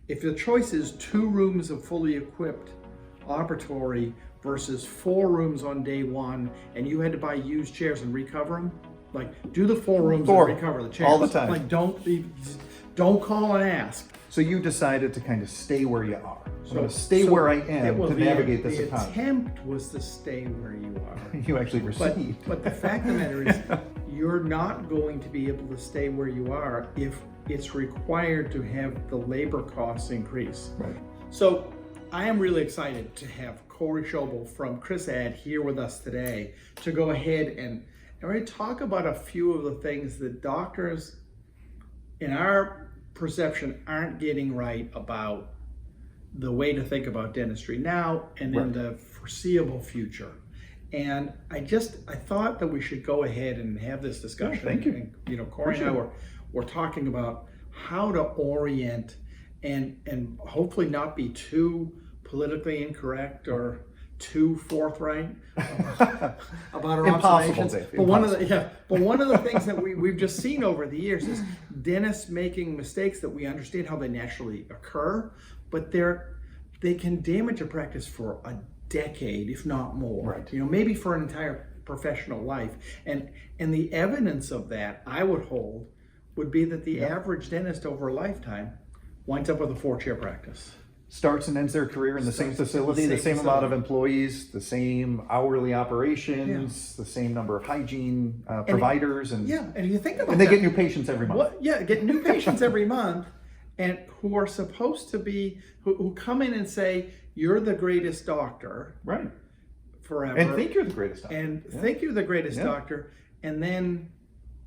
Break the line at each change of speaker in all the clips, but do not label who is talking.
if the choice is 2 rooms of fully equipped operatory versus 4 rooms on day 1, and you had to buy used chairs and recover them, like do the 4 rooms and recover the chairs
all the time.
Like don't call and ask.
So you decided to kind of stay where you are. I'm going to stay where I am to navigate this economy.
The attempt was to stay where you are.
You actually received.
But the fact of the matter is, you're not going to be able to stay where you are if it's required to have the labor costs increase.
Right.
So I am really excited to have Corey Schobel from ChrisAD here with us today to go ahead and really talk about a few of the things that doctors, in our perception, aren't getting right about the way to think about dentistry now and in the foreseeable future. And I thought that we should go ahead and have this discussion.
Thank you.
And, Corey and I were talking about how to orient and hopefully not be too politically incorrect or too forthright about our observations. But one of the things that we've just seen over the years is dentists making mistakes that we understand how they naturally occur, but they can damage a practice for a decade, if not more.
Right.
Maybe for an entire professional life. And the evidence of that, I would hold, would be that the average dentist over a lifetime winds up with a 4-chair practice.
Starts and ends their career in the same facility, the same amount of employees, the same hourly operations, the same number of hygiene providers, and
you think about
and they get new patients every month.
Get new patients every month, and who are supposed to be who come in and say you're the greatest doctor,
right?
Forever,
and think you're the greatest doctor,
think you're the greatest doctor, and then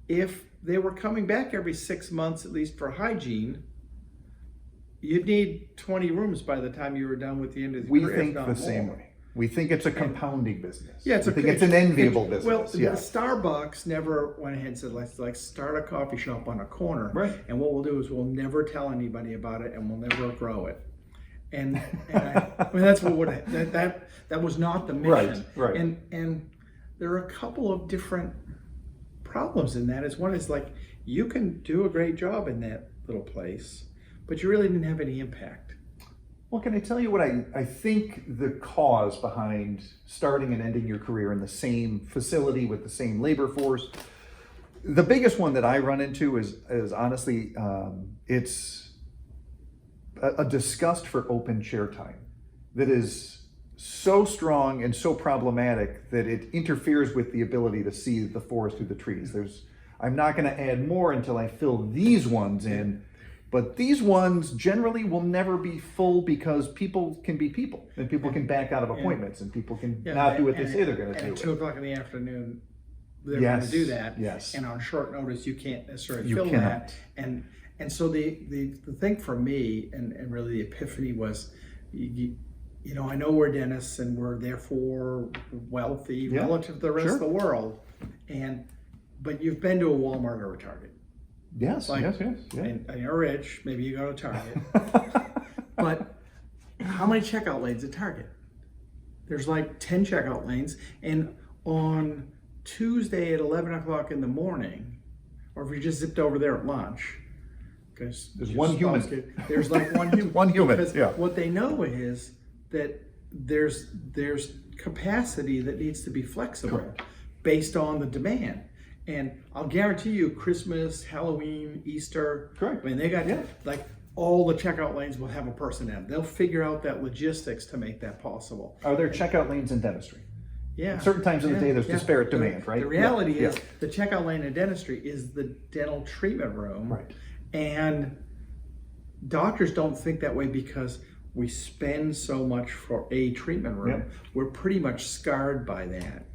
if they were coming back every 6 months at least for hygiene, you'd need 20 rooms by the time you were done with the end of the
career.
We think
the same way. We think it's a compounding business.
Yeah,
it's an enviable business.
Well, Starbucks never went ahead and said, let's start a coffee shop on a corner.
Right.
And what we'll do is we'll never tell anybody about it and we'll never grow it. And that's what that was not the mission.
Right.
And there are a couple of different problems in that. One is like, you can do a great job in that little place, but you really didn't have any impact.
Well, can I tell you what I think the cause behind starting and ending your career in the same facility with the same labor force? The biggest one that I run into is honestly, it's a disgust for open chair time that is so strong and so problematic that it interferes with the ability to see the forest through the trees. I'm not going to add more until I fill these ones in. But these ones generally will never be full because people can be people, and people can back out of appointments, and people can not do what they say they're going to do.
At 2 o'clock in the afternoon, they're going to do that.
Yes.
And on short notice, you can't necessarily fill that. And so the thing for me, and really the epiphany was, I know we're dentists and we're therefore wealthy relative to the rest of the world, but you've been to a Walmart or a Target.
Yes.
And you're rich, maybe you go to Target. But how many checkout lanes at Target? There's like 10 checkout lanes. And on Tuesday at 11 o'clock in the morning, or if you just zipped over there at lunch, because
there's one human.
There's like one human.
One human,
because what they know is that there's capacity that needs to be flexible based on the demand. And I'll guarantee you, Christmas, Halloween, Easter,
correct.
I mean, they got like all the checkout lanes will have a person in. They'll figure out that logistics to make that possible.
Are there checkout lanes in dentistry?
Yeah.
At certain times of the day, there's disparate demand, right?
The reality is the checkout lane in dentistry is the dental treatment room.
Right.
And doctors don't think that way because we spend so much for a treatment room. We're pretty much scarred by that.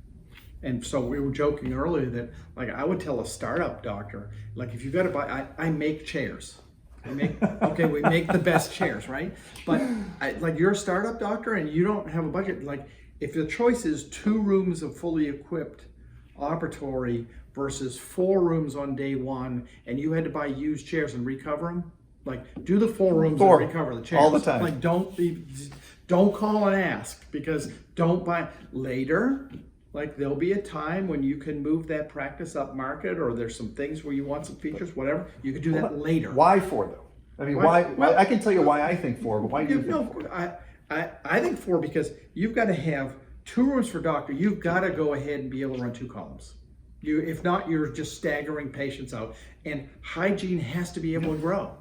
And so we were joking earlier that, like, I would tell a startup doctor, like, if you got to buy, I make chairs. We make the best chairs, right? But like, you're a startup doctor and you don't have a budget. Like, if the choice is 2 rooms of fully equipped operatory versus 4 rooms on day 1, and you had to buy used chairs and recover them, like, do the 4 rooms and recover the chairs
all the time.
Like, don't call and ask, because don't buy later. Like, there'll be a time when you can move that practice up market, or there's some things where you want some features, whatever. You could do that later.
Why for though? I mean,
Why-
why?
well-
I can tell you why I think 4, but why do you think
No,
4?
I think 4 because you've got to have 2 rooms for doctor. You've got to go ahead and be able to run 2 columns. If not, you're just staggering patients out. And hygiene has to be able to grow.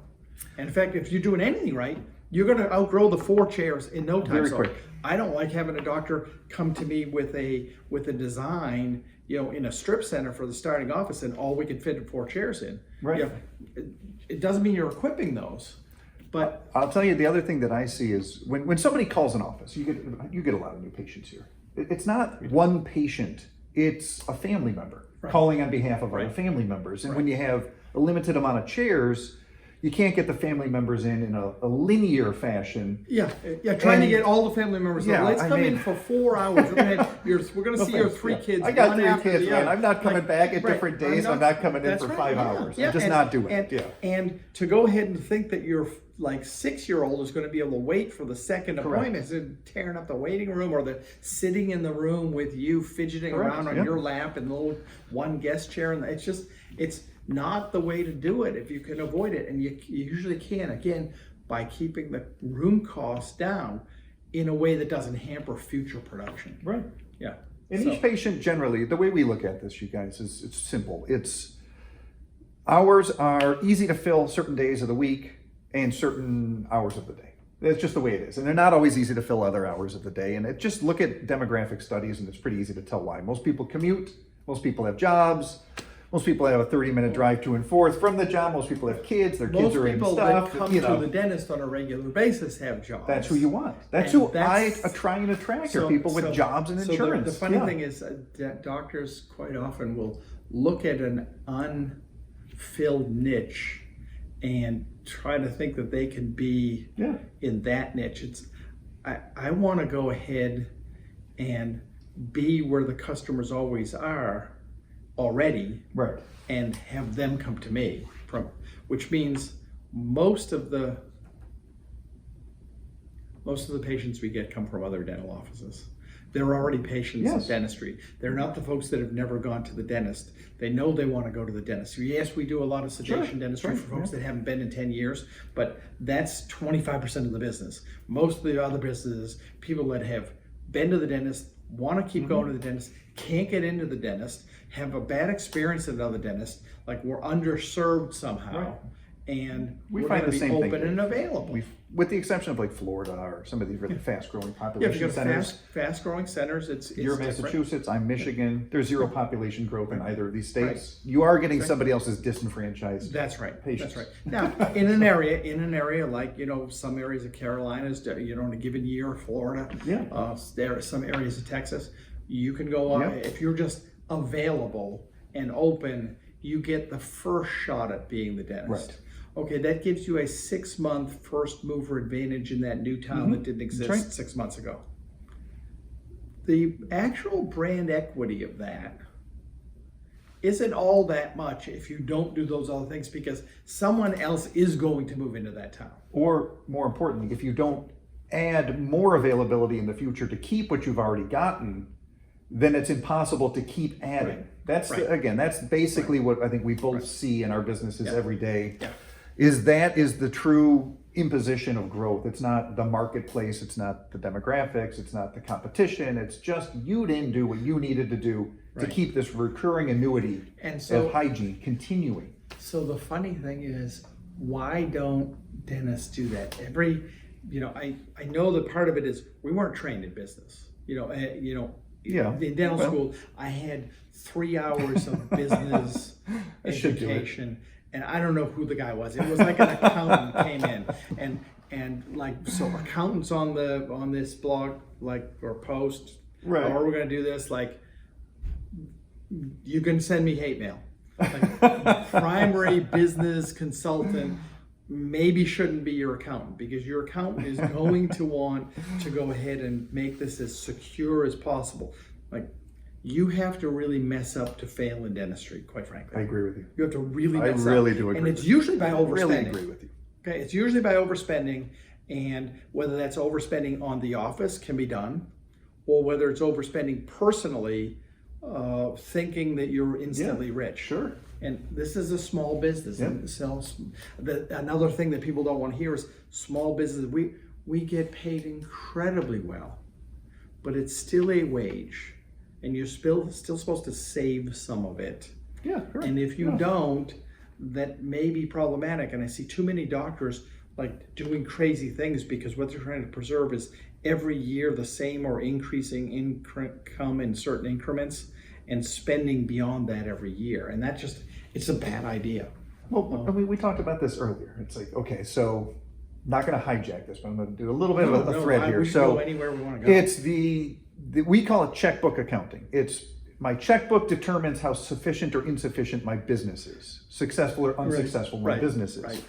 And in fact, if you're doing anything right, you're going to outgrow the 4 chairs in no time.
Very
So
quick.
I don't like having a doctor come to me with a design, in a strip center for the starting office, and all we can fit 4 chairs in.
Right.
It doesn't mean you're equipping those, but
I'll tell you the other thing that I see is when somebody calls an office, you get a lot of new patients here. It's not one patient; it's a family member calling on behalf of other family members. And when you have a limited amount of chairs, you can't get the family members in a linear fashion.
Trying to get all the family members.
Yeah,
Let's
I
come
mean-
in for 4 hours. We're going to see your 3 kids.
I got
one
3
after
kids,
the
man.
other.
I'm not coming back at
Right.
different days. I'm not coming in
That's
for
right.
5
Yeah.
hours.
Yeah.
I'm just
And-
not doing
and,
it. Yeah.
And to go ahead and think that your 6-year-old is going to be able to wait for the second appointment, and tearing up the waiting room, or the sitting in the room with you fidgeting
Correct.
around on
Yeah.
your lap and the little one guest chair, and it's not the way to do it if you can avoid it, and you usually can, again, by keeping the room costs down in a way that doesn't hamper future production.
Right.
Yeah.
And
So-
each patient, generally, the way we look at this, you guys, is it's simple. Hours are easy to fill certain days of the week and certain hours of the day. That's just the way it is. And they're not always easy to fill other hours of the day. And just look at demographic studies, and it's pretty easy to tell why. Most people commute. Most people have jobs. Most people have a 30-minute drive to and forth from the job. Most people have kids. Their kids
Most
are in
people
stuff.
that come to the dentist on a regular basis have jobs.
That's who you want. That's
And
who
that's-
I try and attract, are people with jobs and insurance.
The funny
Yeah.
thing is that doctors quite often will look at an unfilled niche and try to think that they can be
Yeah.
in that niche. I want to go ahead and be where the customers always are already,
Right.
and have them come to me, which means most of the patients we get come from other dental offices. They're already patients
Yes.
of dentistry. They're not the folks that have never gone to the dentist. They know they want to go to the dentist. Yes, we do a lot of sedation dentistry
Right.
for folks that haven't been in 10 years, but that's 25% of the business. Most of the other businesses, people that have been to the dentist, want to keep going to the dentist, can't get into the dentist, have a bad experience at another dentist, like we're underserved somehow,
Right.
and
We
we're
find
going
the
to be
same thing
open
here.
and available.
With the exception of like Florida or some of these really fast-growing
Yeah, if
population
you got
centers.
fast-growing centers, it's
You're
different.
Massachusetts, I'm Michigan. There's zero population growth in either of these states. You are getting somebody else's disenfranchised.
That's right.
Patients.
That's right. Now, in an area like some areas of Carolinas, in a given year, Florida,
Yeah.
there are some areas of Texas, you can go on.
Yeah.
If you're just available and open, you get the first shot at being the dentist.
Right.
Okay, that gives you a 6-month first mover advantage in that new town that didn't exist
right.
6 months ago. The actual brand equity of that isn't all that much if you don't do those other things, because someone else is going to move into that town.
Or more importantly, if you don't add more availability in the future to keep what you've already gotten, then it's impossible to keep adding.
Right.
That's
Right.
again, that's basically what I think we both see in our businesses
Yeah.
every day.
Yeah.
Is the true imposition of growth. It's not the marketplace, it's not the demographics, it's not the competition. It's just you didn't do what you needed to do to
Right.
keep this recurring annuity
And so-
of hygiene continuing.
So the funny thing is, why don't dentists do that? I know that part of it is we weren't trained in business.
Yeah.
In dental
Well.
school, I had 3 hours of business
should do it.
education, and I don't know who the guy was. It was like an accountant came in, and so accountants on this blog or post,
Right.
or we're gonna do this, you can send me hate mail. Primary business consultant maybe shouldn't be your accountant, because your accountant is going to want to go ahead and make this as secure as possible. You have to really mess up to fail in dentistry, quite frankly.
I agree with you.
You have to really
I
mess up.
really do agree
And it's
with you.
usually by overspending.
Really agree with you.
Okay, it's usually by overspending, and whether that's overspending on the office can be done, or whether it's overspending personally, thinking that you're instantly rich.
Sure.
And this is a small business.
Yep.
And another thing that people don't want to hear is small business. We get paid incredibly well, but it's still a wage, and you're still supposed to save some of it.
Yeah, sure.
And if you don't, that may be problematic. And I see too many doctors like doing crazy things because what they're trying to preserve is every year the same or increasing income in certain increments and spending beyond that every year. And that it's a bad idea.
Well, I mean, we talked about this earlier. It's like, okay, so not going to hijack this, but I'm going to do a little bit of a thread here.
We can go anywhere we want to go.
It's we call it checkbook accounting. It's my checkbook determines how sufficient or insufficient my business is, successful or unsuccessful my business is.
Right.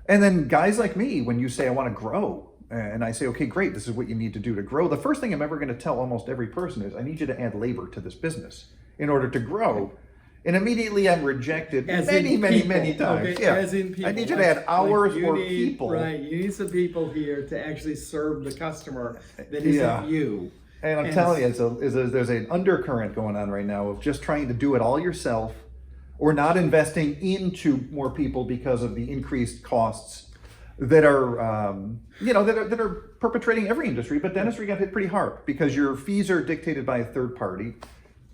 And then guys like me, when you say I want to grow, and I say, okay, great, this is what you need to do to grow. The first thing I'm ever going to tell almost every person is I need you to add labor to this business in order to grow. And immediately I'm rejected many times.
Okay?
Yeah.
As in people.
I need you to add hours or people.
Right, you need some people here to actually serve the customer that isn't you.
And I'm telling you, there's an undercurrent going on right now of just trying to do it all yourself or not investing into more people because of the increased costs that are, that are perpetrating every industry. But dentistry got hit pretty hard because your fees are dictated by a third party.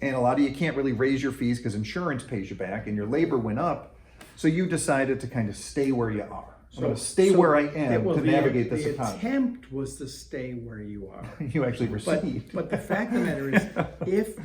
And a lot of you can't really raise your fees because insurance pays you back and your labor went up. So you decided to kind of stay where you are. I'm going to stay where I am to navigate this economy.
The attempt was to stay where you are.
You actually received.
But the fact of the matter is, if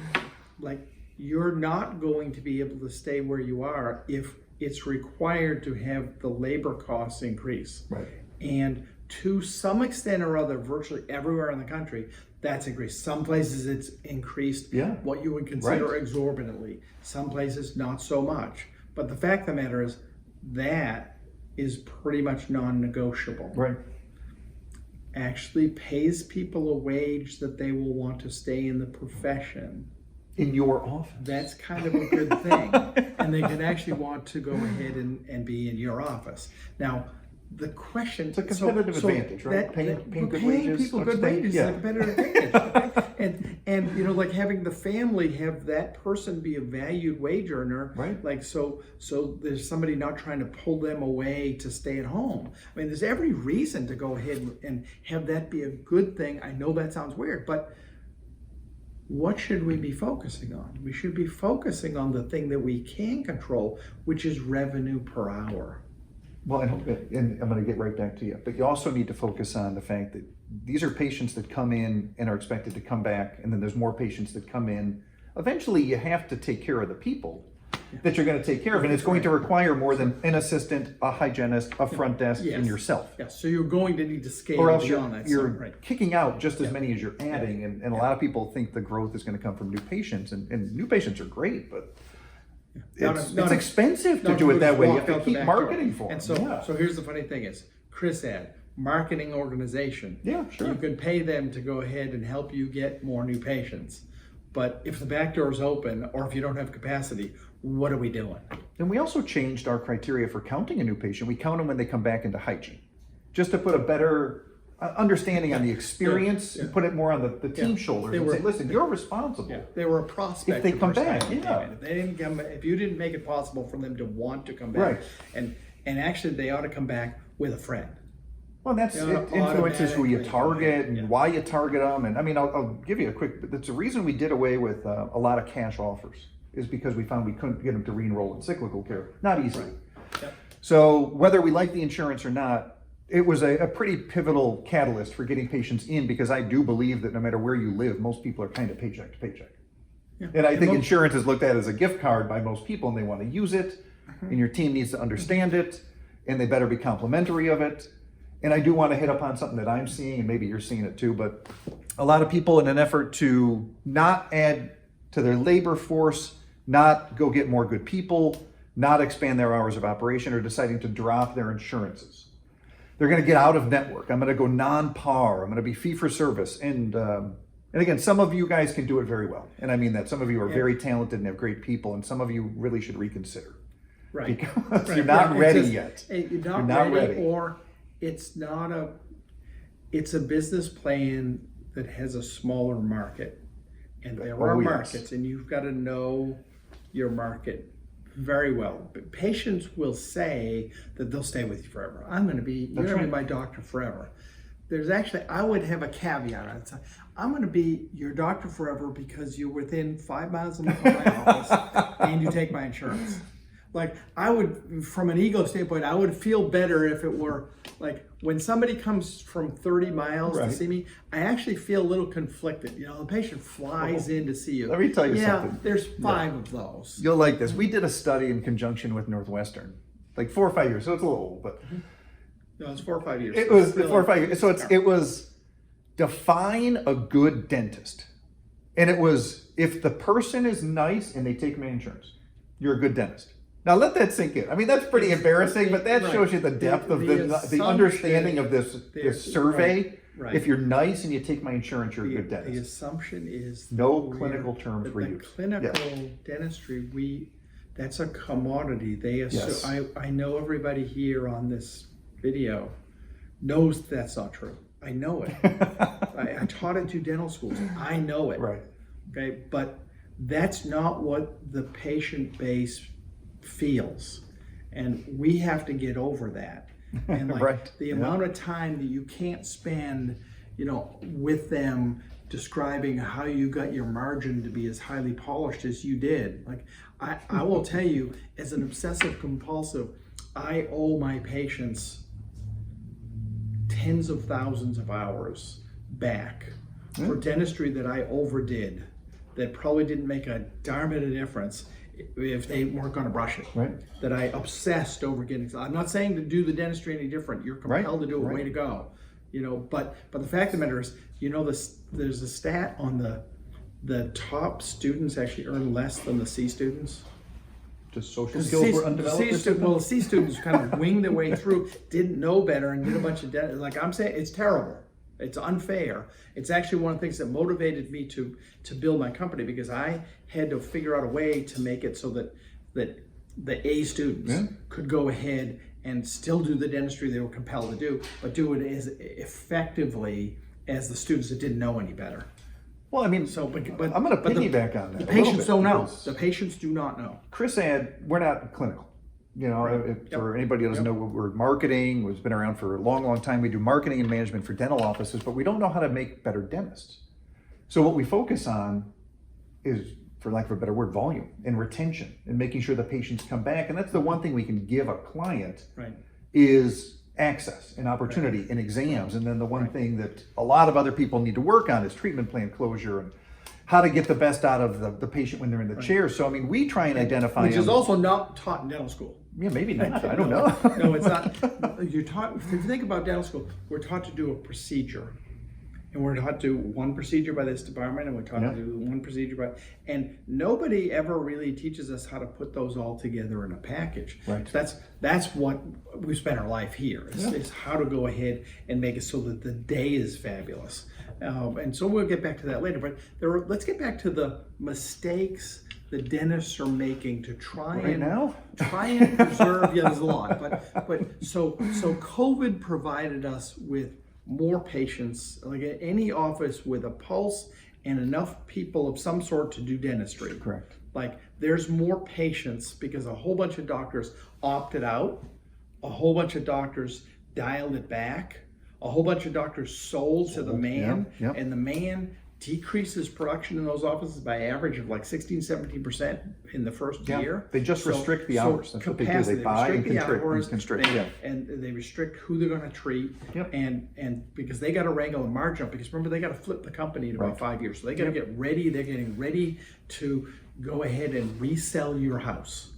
you're not going to be able to stay where you are if it's required to have the labor costs increase.
Right.
And to some extent or other, virtually everywhere in the country, that's increased. Some places it's increased what you would consider exorbitantly. Some places not so much. But the fact of the matter is that is pretty much non-negotiable.
Right.
Actually pays people a wage that they will want to stay in the profession.
In your office.
That's kind of a good thing. And they can actually want to go ahead and be in your office. Now, the question...
It's a competitive advantage, right? Paying good wages.
People good wages is a competitive advantage. Okay? And like having the family have that person be a valued wage earner.
Right.
Like, so there's somebody not trying to pull them away to stay at home. I mean, there's every reason to go ahead and have that be a good thing. I know that sounds weird, but what should we be focusing on? We should be focusing on the thing that we can control, which is revenue per hour.
Well, and I'm going to get right back to you, but you also need to focus on the fact that these are patients that come in and are expected to come back, and then there's more patients that come in. Eventually, you have to take care of the people that you're going to take care of, and it's going to require more than an assistant, a hygienist, a front desk, and yourself.
Yes, so you're going to need to scale
or else
beyond that.
You're kicking out just as many as you're adding, and a lot of people think the growth is going to come from new patients, and new patients are great, but it's expensive to do it that way. You have to keep marketing for them.
And so here's the funny thing is, ChrisAD, marketing organization.
Yeah, sure.
You can pay them to go ahead and help you get more new patients. But if the back door is open, or if you don't have capacity, what are we doing?
And we also changed our criteria for counting a new patient. We count them when they come back into hygiene, just to put a better understanding on the experience and put it more on the team's shoulders and say, listen, you're responsible.
They were a prospect.
If they come back,
If they didn't come, if you didn't make it possible for them to want to come back, and actually they ought to come back with a friend.
Well, it influences who you target and why you target them. And I mean, I'll give you a quick, that's the reason we did away with a lot of cash offers is because we found we couldn't get them to re-enroll in cyclical care. Not easy.
Right. Yep.
So whether we like the insurance or not, it was a pretty pivotal catalyst for getting patients in, because I do believe that no matter where you live, most people are kind of paycheck to paycheck. Yeah. And I think insurance is looked at as a gift card by most people, and they want to use it, and your team needs to understand it, and they better be complimentary of it. And I do want to hit upon something that I'm seeing, and maybe you're seeing it too, but a lot of people, in an effort to not add to their labor force, not go get more good people, not expand their hours of operation, are deciding to drop their insurances. They're going to get out of network. I'm going to go non-par. I'm going to be fee for service. And again, some of you guys can do it very well. And I mean that. Some of you are very talented and have great people, and some of you really should reconsider.
Right.
Because you're not ready yet.
You're not ready, or it's a business plan that has a smaller market. And there are markets, and you've got to know your market very well. But patients will say that they'll stay with you forever. You're going to be my doctor forever. There's actually, I would have a caveat on it. I'm going to be your doctor forever because you're within 5 miles of my office and you take my insurance. Like, I would, from an ego standpoint, I would feel better if it were like when somebody comes from 30 miles to see me, I actually feel a little conflicted. You know, the patient flies in to see you.
Let me tell you something.
Yeah, there's 5 of those.
You'll like this. We did a study in conjunction with Northwestern, like 4 or 5 years, so it's a little old, but
No, it's 4 or 5 years.
it was 4 or 5 years. So it was define a good dentist. And it was, if the person is nice and they take my insurance, you're a good dentist. Now let that sink in. I mean, that's pretty embarrassing, but that shows you the depth of the understanding of this survey.
Right.
If you're nice and you take my insurance, you're a good dentist.
The assumption is
no clinical terms
that
were
the
used.
clinical dentistry, that's a commodity. They assume, I know everybody here on this video knows that's not true. I know it. I taught at 2 dental schools. I know it.
Right.
Okay, but that's not what the patient base feels, and we have to get over that. And like the amount of time that you can't spend, you know, with them describing how you got your margin to be as highly polished as you did. Like, I will tell you, as an obsessive compulsive, I owe my patients tens of thousands of hours back for dentistry that I overdid, that probably didn't make a darn bit of difference if they weren't going to brush it.
Right.
That I obsessed over getting. I'm not saying to do the dentistry any different. You're compelled to do it. Way to go. You know, but the fact of the matter is, you know, there's a stat on the top students actually earn less than the C students.
Just social skills were undeveloped.
The C students kind of winged their way through, didn't know better, and did a bunch of like I'm saying, it's terrible. It's unfair. It's actually one of the things that motivated me to build my company, because I had to figure out a way to make it so that the A students could go ahead and still do the dentistry they were compelled to do, but do it as effectively as the students that didn't know any better.
Well, I mean,
but
I'm going to piggyback on that.
The patients don't know. The patients do not know.
Chris we're not clinical. You know, for anybody who doesn't know, we're marketing. We've been around for a long, long time. We do marketing and management for dental offices, but we don't know how to make better dentists. So what we focus on is, for lack of a better word, volume and retention, and making sure the patients come back. And that's the one thing we can give a client is access and opportunity and exams. And then the one thing that a lot of other people need to work on is treatment plan closure and how to get the best out of the patient when they're in the chair. So, I mean, we try and identify
Which is also not taught in dental school.
Yeah, maybe not. I don't know.
No, it's not. You're taught, if you think about dental school, we're taught to do a procedure. And we're taught to do one procedure by this department, and we're taught to do one procedure by, and nobody ever really teaches us how to put those all together in a package.
Right.
So that's what we spend our life here, is how to go ahead and make it so that the day is fabulous. And so we'll get back to that later, but let's get back to the mistakes the dentists are making to try and preserve. Yeah, there's a lot, but so COVID provided us with more patients, like at any office with a pulse and enough people of some sort to do dentistry.
Correct.
Like, there's more patients because a whole bunch of doctors opted out, a whole bunch of doctors dialed it back, a whole bunch of doctors sold to the man, and the man decreases production in those offices by average of like 16-17% in the first year.
They just restrict the hours. That's what they do. They buy and constrict.
And they restrict who they're going to treat. And because they got to wrangle a margin up, because remember, they got to flip the company in about 5 years. So they got to get ready. They're getting ready to go ahead and resell your house.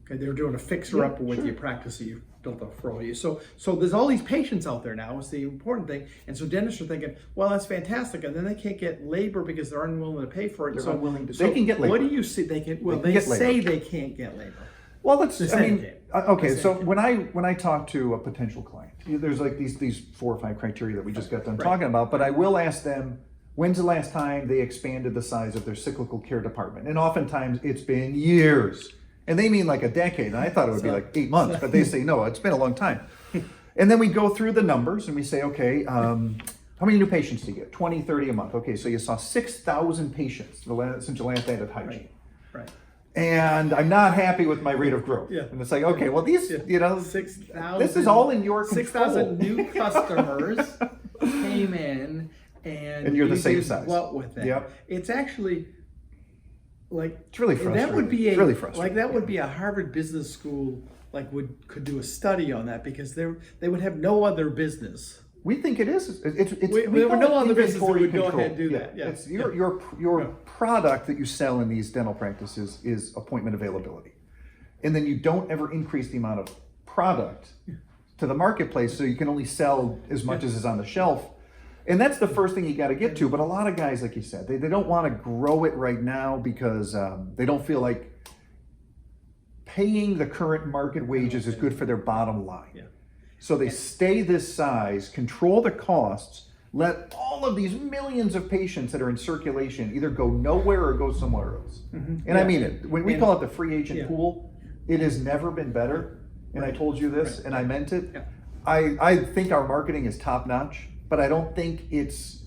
Okay, they're doing a fixer-upper with your practice that you've built up for all you. So there's all these patients out there now is the important thing. And so dentists are thinking, well, that's fantastic. And then they can't get labor because they're unwilling to pay for it.
They're unwilling to. They can get labor.
What do you see? They can. Well, they say they can't get labor.
Well, okay. So when I talk to a potential client, there's like these 4 or 5 criteria that we just got done talking about. But I will ask them, when's the last time they expanded the size of their cyclical care department? And oftentimes it's been years. And they mean like a decade. And I thought it would be like 8 months, but they say, no, it's been a long time. And then we go through the numbers and we say, okay, how many new patients do you get? 20, 30 a month. Okay, so you saw 6,000 patients since you last added hygiene.
Right.
and I'm not happy with my rate of growth.
Yeah.
And it's like, okay, well, these, you know,
6,000.
this is all in your control.
6,000 new customers came in, and
you're the
you
same
did
size.
what with them?
Yep.
It's actually like
It's really frustrating.
that would be
It's really frustrating.
like that would be a Harvard Business School could do a study on that, because they would have no other business.
We think it is. It's
We have
call
no
it
other business that
inventory
would go
control.
ahead and do that. Yeah.
It's your product that you sell in these dental practices is appointment availability, and then you don't ever increase the amount of product to the marketplace, so you can only sell as much as is on the shelf. And that's the first thing you got to get to. But a lot of guys, like you said, they don't want to grow it right now because they don't feel like paying the current market wages is good for their bottom line.
Yeah.
So they stay this size, control the costs, let all of these millions of patients that are in circulation either go nowhere or go somewhere else. And I mean it. When we call it the free agent pool, it has never been better. And I told you this, and I meant it.
Yeah.
I think our marketing is top notch, but I don't think it's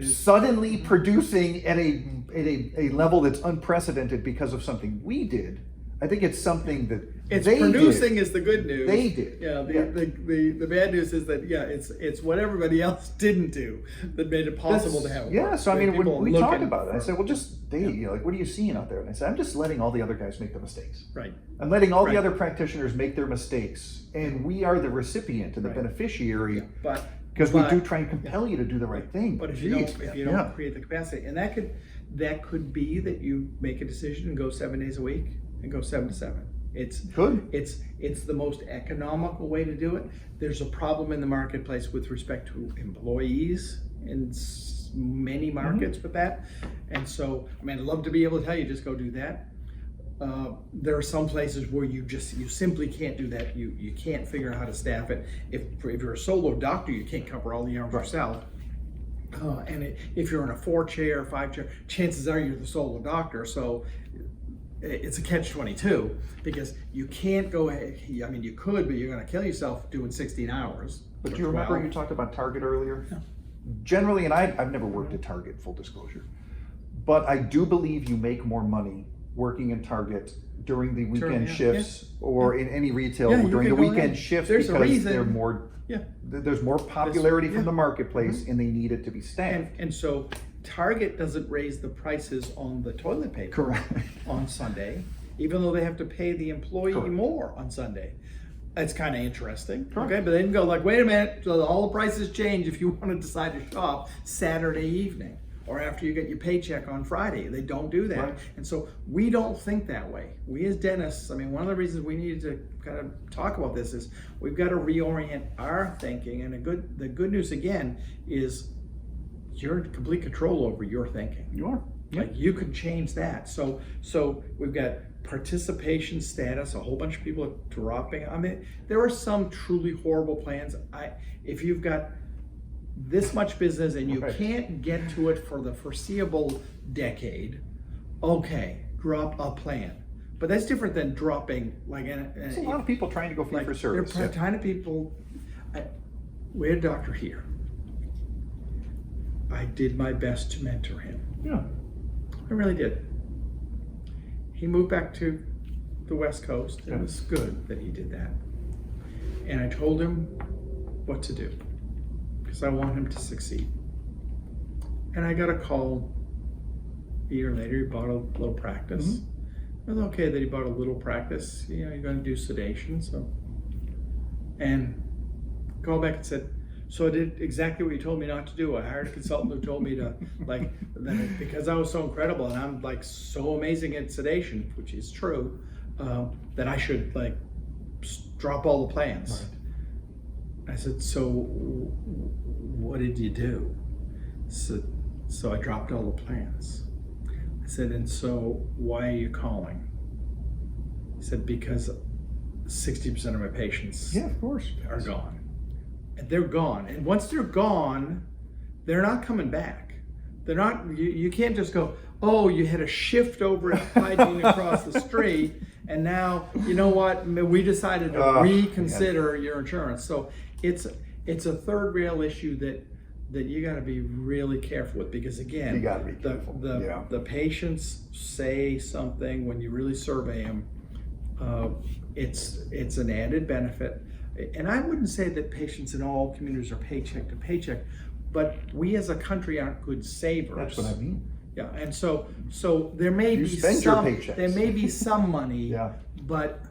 suddenly producing at a level that's unprecedented because of something we did. I think it's something that
It's
they
producing
did.
is the good news.
They did.
Yeah. The bad news is that it's what everybody else didn't do that made it possible to have it.
Yeah,
work.
so I mean,
People
when we
looking
talked about it, I
for-
said, well, you know, like, what are you seeing out there? And I said, I'm just letting all the other guys make the mistakes.
Right.
I'm letting all
Right.
the other practitioners make their mistakes, and we are the recipient and the
Right.
beneficiary,
But
because we
but-
do try and compel you to do the right thing.
But if you don't create the capacity, and that could be that you make a decision and go 7 days a week and go 7 to 7. It's
Good.
It's the most economical way to do it. There's a problem in the marketplace with respect to employees in many markets with that, and so I mean, I'd love to be able to tell you just go do that. There are some places where you simply can't do that. You can't figure out how to staff it. If you're a solo doctor, you can't cover all the hours yourself. If you're in a 4-chair, 5-chair, chances are you're the solo doctor. So it's a catch-22 because you can't go ahead. I mean, you could, but you're going to kill yourself doing 16 hours.
But
or
you remember
12.
you talked about Target earlier? Generally, and I've never worked at Target, full disclosure, but I do believe you make more money working in Target during the weekend
yeah,
shifts or in any retail
Yeah, you
during
can
the
go
weekend
in.
shifts
There's a
because
reason.
they're more.
Yeah.
There's more popularity
yeah.
from the marketplace, and they need it to be staffed.
And so Target doesn't raise the prices on the toilet paper
Correct.
on Sunday, even though they have to pay the employee
Correct.
more on Sunday. It's kind of interesting.
Correct.
Okay, but they can go like, wait a minute, so all the prices change if you want to decide to shop Saturday evening or after you get your paycheck on Friday. They don't do that.
Right.
And so we don't think that way. We as dentists, I mean, one of the reasons we needed to kind of talk about this is we've got to reorient our thinking. And the good news again is you're in complete control over your thinking.
You are.
Like you can change that. So we've got participation status. A whole bunch of people are dropping. I mean, there are some truly horrible plans. If you've got this much business and you
Right.
can't get to it for the foreseeable decade, okay, drop a plan. But that's different than dropping like
There's a lot of people trying to go fee
like
for service.
there are a ton of people. We had a doctor here. I did my best to mentor him.
Yeah.
I really did. He moved back to the West Coast. It was good that he did that. And I told him what to do because I want him to succeed. And I got a call a year later. He bought a little practice. It was okay that he bought a little practice. You know, you're going to do sedation. So, and called back and said, so I did exactly what you told me not to do. I hired a consultant who told me to, like, that because I was so incredible and I'm like so amazing at sedation, which is true, that I should like drop all the plans. Right. I said, so what did you do? So I dropped all the plans. I said, and so why are you calling? He said, because 60% of my patients
Of course.
are gone. And they're gone. And once they're gone, they're not coming back. They're not, you can't just go, oh, you had a shift over at hygiene across the street, and now, you know what, we decided to reconsider your insurance. So it's a third rail issue that that you got to be really careful with, because again,
You gotta be careful, yeah.
the patients say something when you really survey them. It's an added benefit, and I wouldn't say that patients in all communities are paycheck to paycheck, but we as a country aren't good savers.
That's what I mean.
Yeah, and so there may
You
be
spend your
some
paychecks.
there may be some money,
Yeah.
but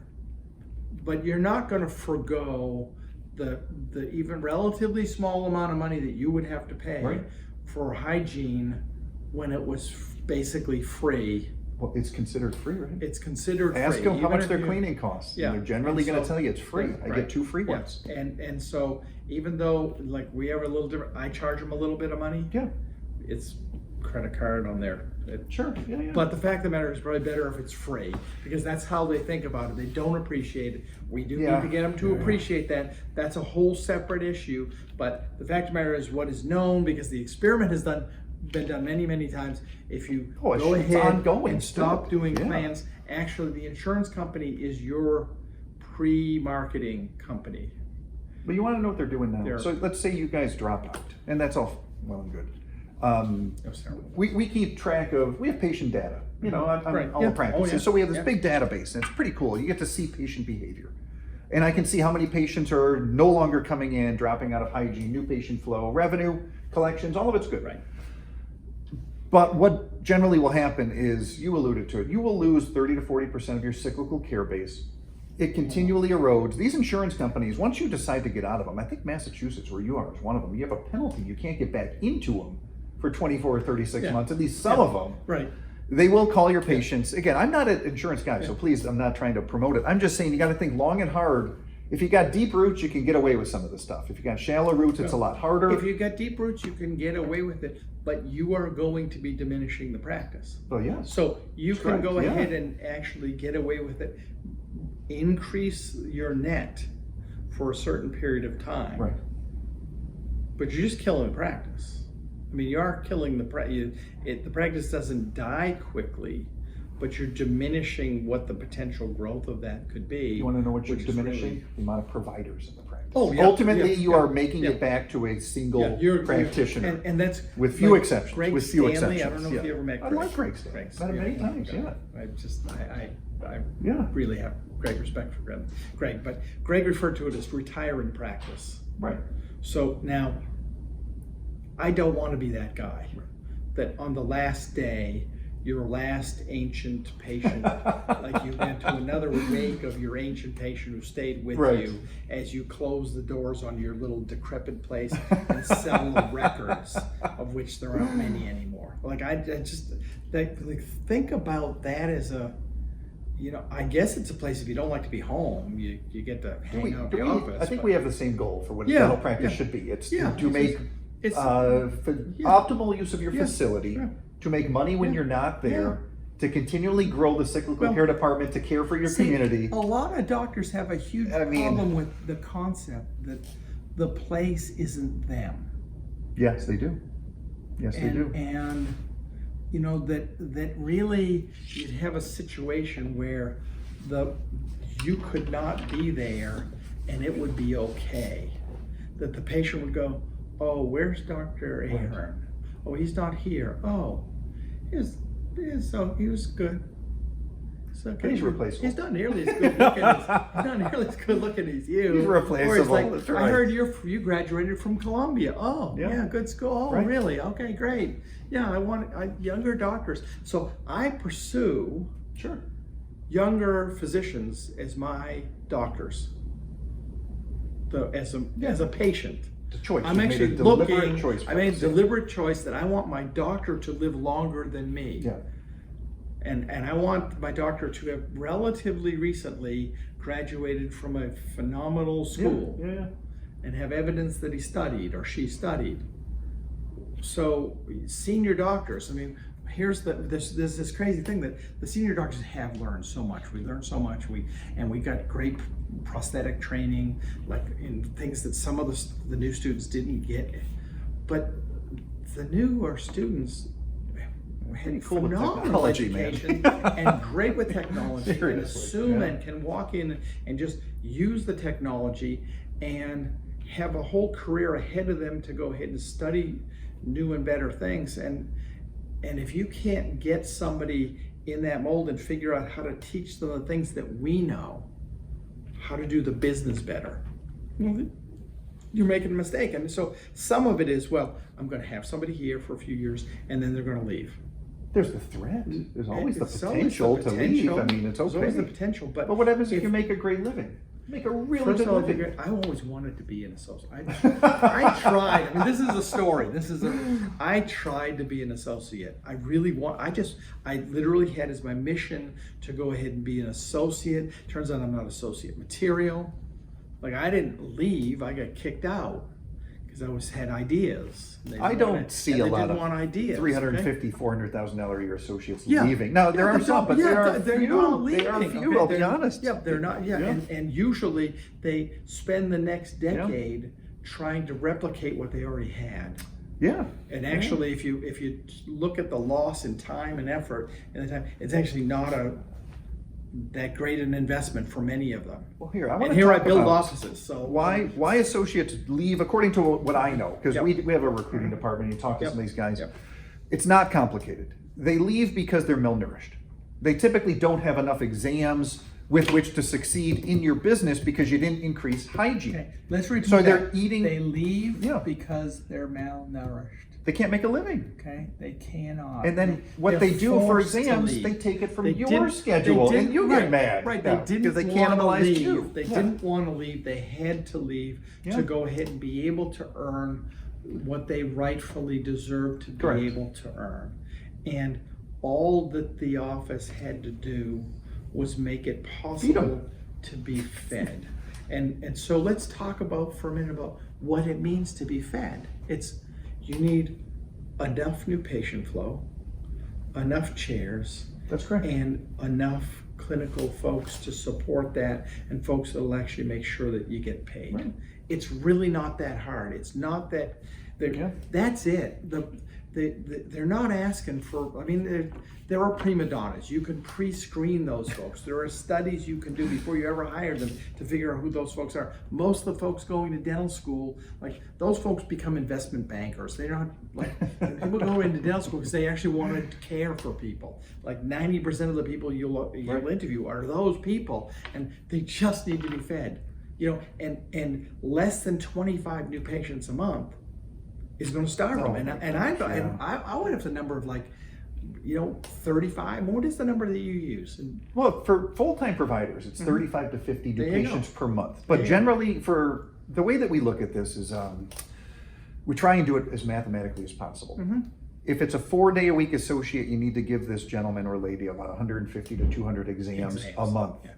you're not going to forgo the even relatively small amount of money that you would have to pay
Right.
for hygiene when it was basically free.
Well, it's considered free, right?
It's considered
Ask
free.
them how
even
much
if
their
you-
cleaning costs.
Yeah.
And they're generally
And
going to
so-
tell you it's free.
Yeah,
I
right.
get 2 free
Yeah.
ones.
And so even though like we have a little different, I charge them a little bit of money.
Yeah.
It's credit card on there.
Sure. Yeah, yeah.
But the fact of the matter is probably better if it's free, because that's how they think about it. They don't appreciate it. We do
Yeah.
need to get them to
Yeah.
appreciate that. That's a whole separate issue. But the fact of the matter is what is known, because the experiment has been done many, many times. If you
Oh,
go
it's
ahead
ongoing
and stop
still.
doing
Yeah.
plans, actually the insurance company is your pre-marketing company.
But you want to know what they're doing now.
They're-
So let's say you guys drop out, and that's all well and good.
That was terrible.
We keep track of, we have patient data, you know, on
Right.
all
Yeah.
the practices.
Oh, yeah.
So we have this
Yeah.
big database, and it's pretty cool. You get to see patient behavior. And I can see how many patients are no longer coming in, dropping out of hygiene, new patient flow, revenue, collections, all of it's good.
Right.
But what generally will happen is, you alluded to it, you will lose 30 to 40% of your cyclical care base. It continually erodes. These insurance companies, once you decide to get out of them, I think Massachusetts, where you are, is one of them, you have a penalty. You can't get back into them for 24 or 36
Yeah.
months, at least some
Yeah.
of them.
Right.
They will call your patients. Again, I'm not an insurance guy, so please, I'm not trying to promote it. I'm just saying you got to think long and hard. If you got deep roots, you can get away with some of this stuff. If you got shallow roots, it's a lot harder.
If you got deep roots, you can get away with it, but you are going to be diminishing the practice.
Well, yes.
So you
That's
can
right,
go
yeah.
ahead and actually get away with it, increase your net for a certain period of time.
Right.
But you're just killing the practice. I mean, you are killing the practice. The practice doesn't die quickly, but you're diminishing what the potential growth of that could be.
You want to know what you're
which is
diminishing?
really-
The amount of providers in the practice.
Oh, yeah,
Ultimately,
yeah,
you
yeah,
are making
yeah.
it back to a single
Yeah, you're-
practitioner.
and that's
With few
like
exceptions,
Greg
with few
Stanley, I
exceptions,
don't know if
yeah.
you ever met
I
Greg.
like Greg Stanley. Met him many times, yeah.
I
Yeah.
really have great respect for Greg. But Greg referred to it as retiring practice.
Right.
So now, I don't want to be that guy that on the last day, your last ancient patient, like you went to another wake of your ancient patient who stayed with
Right.
you as you close the doors on your little decrepit place and sell the records, of which there aren't many anymore. Like I just like think about that as a, you know, I guess it's a place if you don't like to be home, you get to hang out in the office.
I think
but-
we have the same goal for what
Yeah,
dental practice
yeah.
should be. It's
Yeah,
to
it's
make
it's- yeah.
optimal use of your
Yeah,
facility,
yeah.
to make money when
Yeah,
you're not there,
yeah.
to continually grow the cyclical
Well,
care department, to care for your
See,
community.
A lot of doctors have a huge
I mean-
problem with the concept that the place isn't them.
Yes, they do. Yes, they do.
And you know that really you'd have a situation where you could not be there and it would be okay. That the patient would go, oh, where's Dr. Ahern? Oh, he's not here. Oh, he was good. So
But he's replaceable.
He's not nearly as good looking as he's not nearly as good looking as you.
He's replaceable,
Or it's like,
that's
I
right.
heard you graduated from Columbia. Oh,
Yeah.
yeah, good school. Oh,
Right.
really? Okay, great. Yeah, I want younger doctors. So I pursue
Sure.
younger physicians as my doctors. As a patient.
The choice.
I'm
You've made a
actually
deliberate
looking.
choice for
I made a
us.
deliberate choice that I want my doctor to live longer than me.
Yeah.
And I want my doctor to have relatively recently graduated from a phenomenal school
Yeah.
and have evidence that he studied or she studied. So senior doctors, I mean, here's there's this crazy thing that the senior doctors have learned so much. We learned so much. We got great prosthetic training, like in things that some of the new students didn't get. But the newer students had
Cool with
phenomenal
technology, man.
education and great with technology and
Seriously,
assume
yeah.
and can walk in and just use the technology and have a whole career ahead of them to go ahead and study new and better things. And if you can't get somebody in that mold and figure out how to teach them the things that we know, how to do the business better, you're making a mistake. And so some of it is, well, I'm going to have somebody here for a few years and then they're going to leave.
There's the threat. There's always the
It's always the
potential to leave.
potential.
I mean, it's
There's always the
okay.
potential, but
But what happens if
if-
you make a great living? Make a really
First
good
of all,
living.
I always wanted to be an associate. I tried. I mean, this is a story. I tried to be an associate. I literally had as my mission to go ahead and be an associate. Turns out I'm not associate material. Like, I didn't leave. I got kicked out because I always had ideas.
I don't see a lot of
ideas.
$350,000, $400,000 a year associates
Yeah.
leaving. Now, there
Yeah,
are
they
some,
don't-
but
yeah,
there are
they're
few.
not
There are
leaving,
few,
okay?
I'll be
They're-
honest.
Yeah, they're not. Yeah,
Yeah.
And usually they spend the next decade trying to replicate what they already had.
Yeah.
And actually, if you look at the loss in time and effort, and the time, it's actually not that great an investment for many of them.
Well, here, I want
And
to
here I
talk
build
about
offices. So
why associates leave, according to what I know, because
Yep.
we have a recruiting department, you talk to
Yep.
some of these guys.
Yep.
It's not complicated. They leave because they're malnourished. They typically don't have enough exams with which to succeed in your business because you didn't increase hygiene.
Okay, let's repeat
So
that.
they're eating-
They leave
Yeah.
because they're malnourished.
They can't make a living.
Okay, they cannot.
And then what
They're
they do for
forced to
exams,
leave.
they take it from
They
your
didn't-
schedule,
they
and
didn't-
you
right,
get mad.
Right,
Yeah,
they didn't
because they
want to
cannibalize
leave.
you.
They
Yeah.
didn't want to leave. They had to leave
Yeah.
to go ahead and be able to earn what they rightfully deserve to be
Correct.
able to earn. And all that the office had to do was make it possible to be fed. And so let's talk about for a minute about what it means to be fed. You need enough new patient flow, enough chairs,
That's correct.
and enough clinical folks to support that, and folks that will actually make sure that you get paid.
Right.
It's really not that hard. It's not that.
Yeah.
That's it. They're not asking for. I mean, there are prima donnas. You can pre-screen those folks. There are studies you can do before you ever hire them to figure out who those folks are. Most of the folks going to dental school, like those folks, become investment bankers. They're not like people go into dental school because they actually want to care for people. Like 90% of the people you'll interview are those people, and they just need to be fed. You know, and less than 25 new patients a month is going to starve them. And I would have the number of 35. What is the number that you use? And
Well, for full-time providers, it's 35 to 50 new
There you
patients
go.
per month.
There
But
you
generally, for the way that we look at this is we try and do it as mathematically as possible. If it's a 4-day-a-week associate, you need to give this gentleman or lady about 150 to 200 exams a month.
Yeah.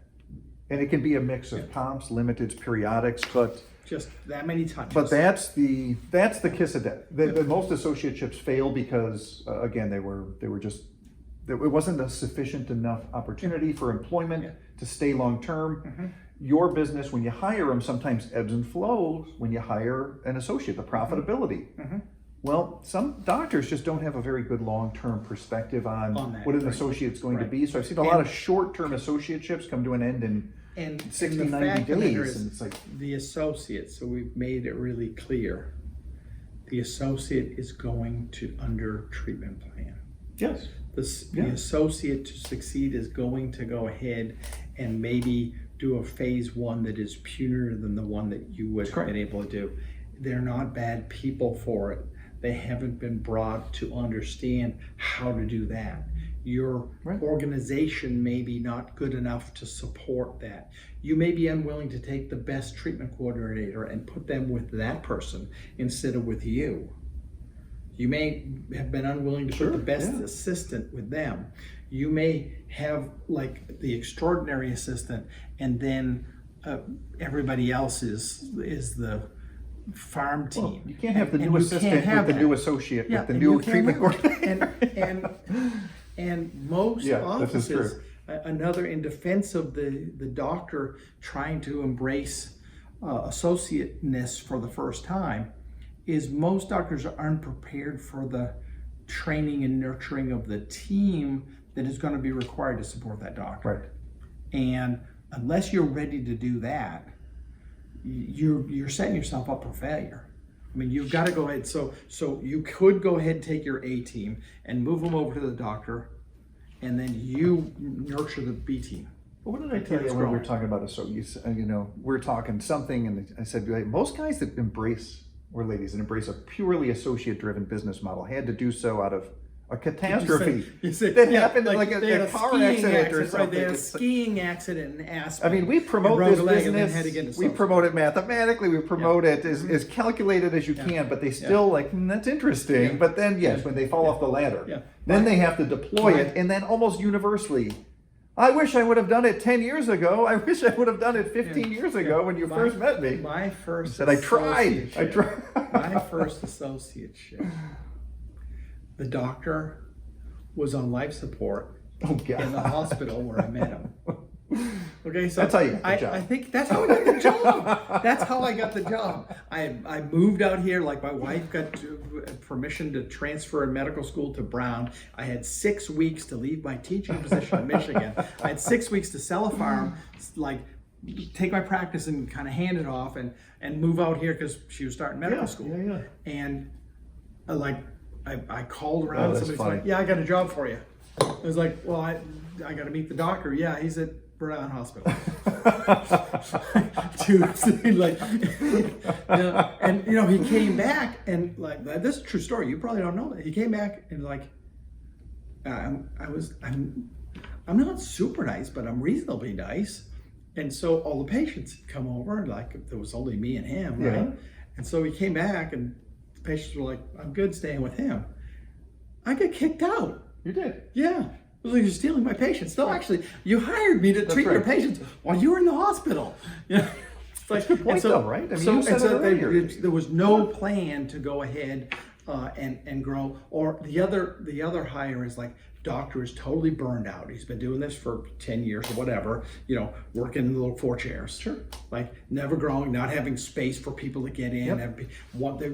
And it can be a mix of comps, limiteds, periodics, but
Just that many touches.
that's the kiss of death. The most associateships fail because again they were just it wasn't a sufficient enough opportunity for employment to stay long term. Your business, when you hire them, sometimes ebbs and flows when you hire an associate, the profitability. Well, some doctors just don't have a very good long-term perspective on
that,
what an
right.
associate's going to
Right.
be. So I've seen a lot of short-term associateships come to an end in
and
60,
and the
90
fact of the matter
days.
is,
And it's like,
the associate, so we've made it really clear, the associate is going to under treatment plan.
yes.
The associate to succeed is going to go ahead and maybe do a phase 1 that is punier than the one that you would have been able to do. They're not bad people for it. They haven't been brought to understand how to do that. Your organization may be not good enough to support that. You may be unwilling to take the best treatment coordinator and put them with that person instead of with you. You may have been unwilling to put the best assistant with them. You may have like the extraordinary assistant, and then everybody else is the farm team.
Well, you can't have the
And
new
you
assistant
can't have
with the
that.
new associate with the
and
new
you can't
treatment
have
coordinator.
that. And most
Yeah, this is
offices,
true.
another in defense of the doctor trying to embrace associateness for the first time, is most doctors aren't prepared for the training and nurturing of the team that is going to be required to support that doctor.
Right.
And unless you're ready to do that, you're setting yourself up for failure. I mean, you've got to go ahead. So you could go ahead and take your A team and move them over to the doctor, and then you nurture the B team.
Well, what did I tell you when we were talking about it? So we're talking something, and I said, like, most guys that embrace, or ladies that embrace a purely associate-driven business model had to do so out of a catastrophe that happened, like a car accident or something.
Right, they had a skiing accident in Aspen.
I mean, we promote this business. We promote it mathematically. We promote it as calculated as you can. But they still that's interesting.
Yeah.
But then when they fall off the ladder, then they have to deploy it, and then almost universally. I wish I would have done it 10 years ago. I wish I would have done it 15 years ago when you first met me.
My first.
I tried.
My first associateship. The doctor was on life support in the hospital where I met him. Okay, so
that's how you got the job.
I think that's how I got the job. That's how I got the job. I moved out here, like my wife got permission to transfer in medical school to Brown. I had 6 weeks to leave my teaching position in Michigan. I had 6 weeks to sell a farm, like take my practice and kind of hand it off and move out here because she was starting medical school. And I called around and somebody's like, yeah, I got a job for you. I was like, well, I got to meet the doctor. Yeah, he's at Brown Hospital. And he came back and this is a true story. You probably don't know that. He came back and I'm not super nice, but I'm reasonably nice. And so all the patients had come over, and there was only me and him, right? And so he came back and the patients were like, I'm good staying with him. I got kicked out.
You did?
Yeah. It was like, you're stealing my patients. No, actually, you hired me to treat your patients while you were in the hospital. It's like,
that's a good point, though, right? I mean, you said it earlier.
There was no plan to go ahead and grow. Or the other hire is like, doctor is totally burned out. He's been doing this for 10 years or whatever, working in the little 4 chairs.
Sure.
Like never growing, not having space for people to get in.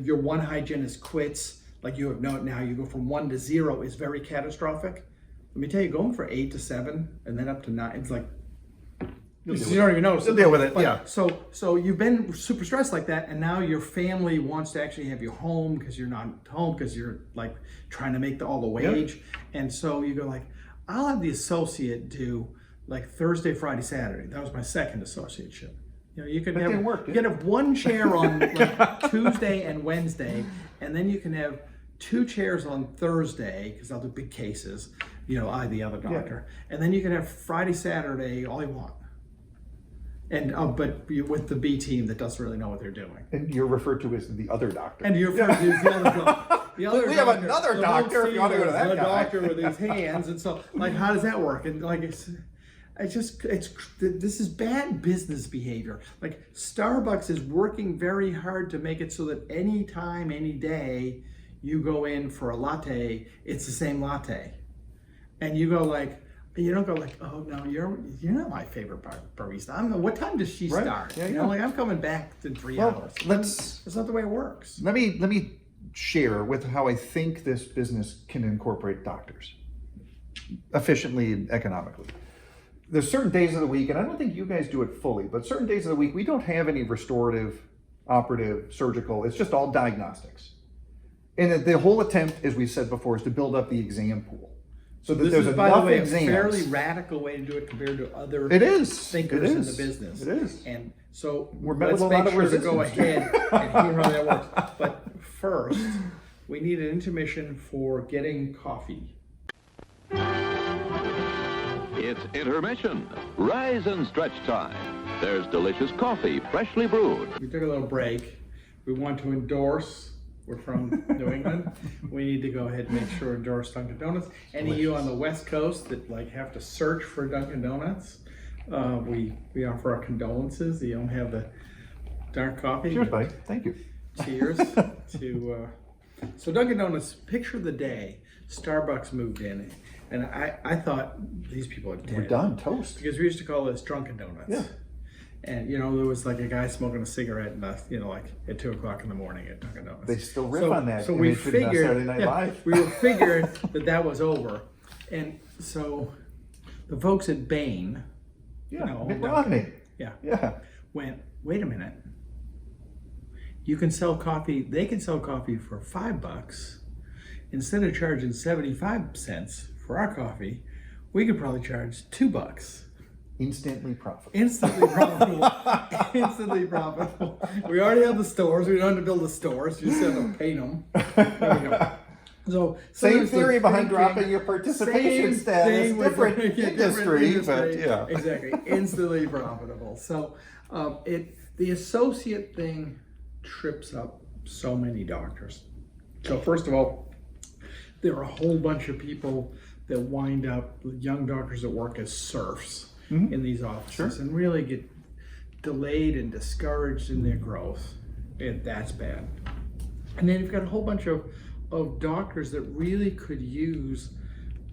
Your one hygienist quits. Like you have now you go from 1 to 0 is very catastrophic. Let me tell you, going for 8 to 7 and then up to 9, it's like, you don't even notice.
You'll deal with it,
So you've been super stressed like that, and now your family wants to actually have you home because you're not home because you're like trying to make all the wage. And so you go like, I'll have the associate do like Thursday, Friday, Saturday. That was my second associateship. You could have 1 chair on like Tuesday and Wednesday, and then you can have 2 chairs on Thursday because I'll do big cases. I, the other doctor, and then you can have Friday, Saturday, all you want. And but with the B team that doesn't really know what they're doing.
And you're referred to as the other doctor.
And you're referred to as the other doctor.
We have another doctor if you want to go to that guy.
The doctor with his hands, and so how does that work? And this is bad business behavior. Like Starbucks is working very hard to make it so that any time, any day, you go in for a latte, it's the same latte, and you go like. You don't go like, oh no, you're not my favorite barista. What time does she start? I'm coming back in 3 hours. That's not the way it works.
Let me share with how I think this business can incorporate doctors efficiently and economically. There's certain days of the week, and I don't think you guys do it fully, but certain days of the week we don't have any restorative, operative, surgical. It's just all diagnostics. And the whole attempt, as we said before, is to build up the exam pool. So that there's enough exams.
A fairly radical way to do it compared to other thinkers in the business.
It is.
And so
let's make sure to
go ahead and hear how that works. But first, we need an intermission for getting coffee.
It's intermission. Rise and stretch time. There's delicious coffee, freshly brewed.
We took a little break. We want to endorse. We're from New England. We need to go ahead and make sure endorse Dunkin' Donuts. Any of you on the West Coast that have to search for Dunkin' Donuts, we offer our condolences. You don't have the dark coffee.
Cheers, buddy. Thank you.
Cheers to. So Dunkin' Donuts. Picture the day Starbucks moved in, and I thought these people are dead.
We're done, toast.
Because we used to call this Drunken Donuts.
Yeah.
And there was like a guy smoking a cigarette, and at 2:00 in the morning at Dunkin' Donuts.
They still riff on that.
So we figured,
Saturday Night Live.
we figured that was over, and so the folks at Bain,
Mitt Romney,
went, wait a minute, you can sell coffee, they can sell coffee for $5. Instead of charging 75 cents for our coffee, we could probably charge $2.
Instantly profitable.
Instantly profitable. Instantly profitable. We already have the stores. We don't have to build the stores. You just have to paint them. There we go. So
Same
there's the
theory behind
thinking,
dropping your participation
same
status.
thing with
Different
the-
industry, but yeah.
Exactly. Instantly profitable. So the associate thing trips up so many doctors. So first of all, there are a whole bunch of people that wind up, young doctors that work as serfs in these offices and really get delayed and discouraged in their growth. And that's bad. And then you've got a whole bunch of doctors that really could use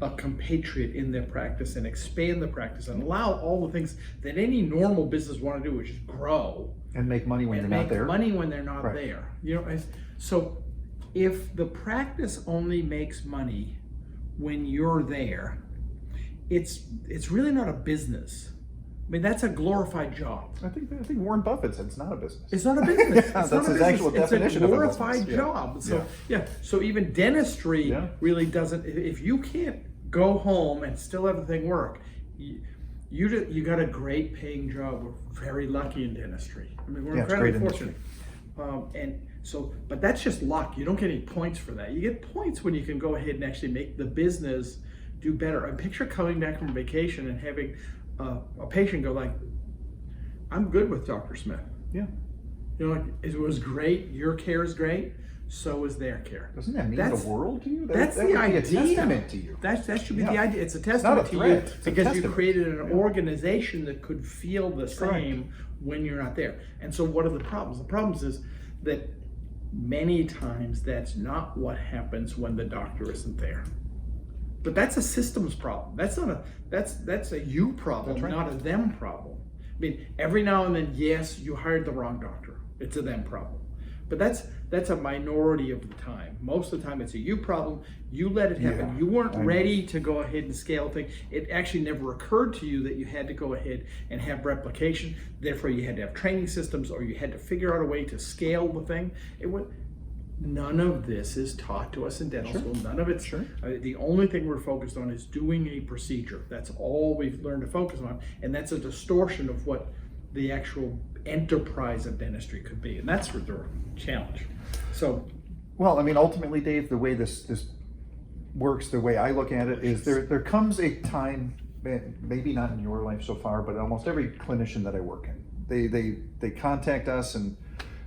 a compatriot in their practice and expand the practice and allow all the things that any normal business want to do, which is grow
And make money when
and
they're
make
not there.
money when they're not
Right.
there. You know, so if the practice only makes money when you're there, it's really not a business. I mean, that's a glorified job.
I think Warren Buffett said it's not a business.
It's not a business.
Yeah,
It's
that's
not a
his
business.
actual
It's
definition
a
of a
glorified
business. Yeah.
job. So so even dentistry
Yeah.
really doesn't. If you can't go home and still have the thing work, you got a great paying job. We're very lucky in dentistry. I mean, we're
Yeah, it's
incredibly
great
fortunate. And so, but that's just luck. You don't get any points for that. You get points when you can go ahead and actually make the business do better. And picture coming back from vacation and having a patient go like, "I'm good with Dr. Smith.
Yeah.
You know, like, it was great. Your care is great. So is their care."
Doesn't that mean
That's-
the world to you?
That's
that
the
would be
idea.
a testament to you.
That should be
Yeah.
the idea. It's a
not a
testament to you
threat, it's a
because you
testament.
created an organization that could feel the
Correct.
same when you're not there. And so, what are the problems? The problems is that many times that's not what happens when the doctor isn't there. But that's a systems problem. That's not a that's a you problem,
That's right.
not a them problem. I mean, every now and then, yes, you hired the wrong doctor. It's a them problem. But that's a minority of the time. Most of the time, it's a you problem. You let it happen.
Yeah,
You weren't
I know.
ready to go ahead and scale things. It actually never occurred to you that you had to go ahead and have replication. Therefore, you had to have training systems, or you had to figure out a way to scale the thing. None of this is taught to us in dental school. None of it's the only thing we're focused on is doing a procedure. That's all we've learned to focus on, and that's a distortion of what the actual enterprise of dentistry could be, and that's the challenge. So,
Well, I mean, ultimately, Dave, the way this works, the way I look at it is there comes a time, maybe not in your life so far, but almost every clinician that I work in, they contact us, and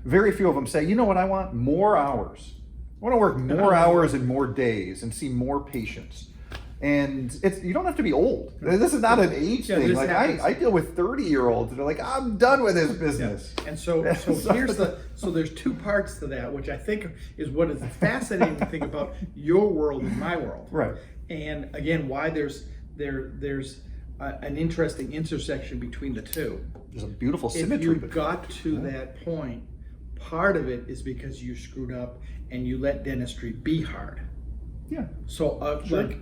very few of them say, you know what I want? More hours. I want to work more hours and more days and see more patients. And you don't have to be old. This is not an age thing.
this
Like
happens.
I deal with 30-year-olds that are like, I'm done with this business.
and so there's two parts to that, which I think is what is the fascinating thing about your world and my world.
Right.
And again, why there's an interesting intersection between the two.
There's a beautiful
If
symmetry.
you
between
got to that point, part of it is because you screwed up and you let dentistry be hard.
Yeah.
So, like,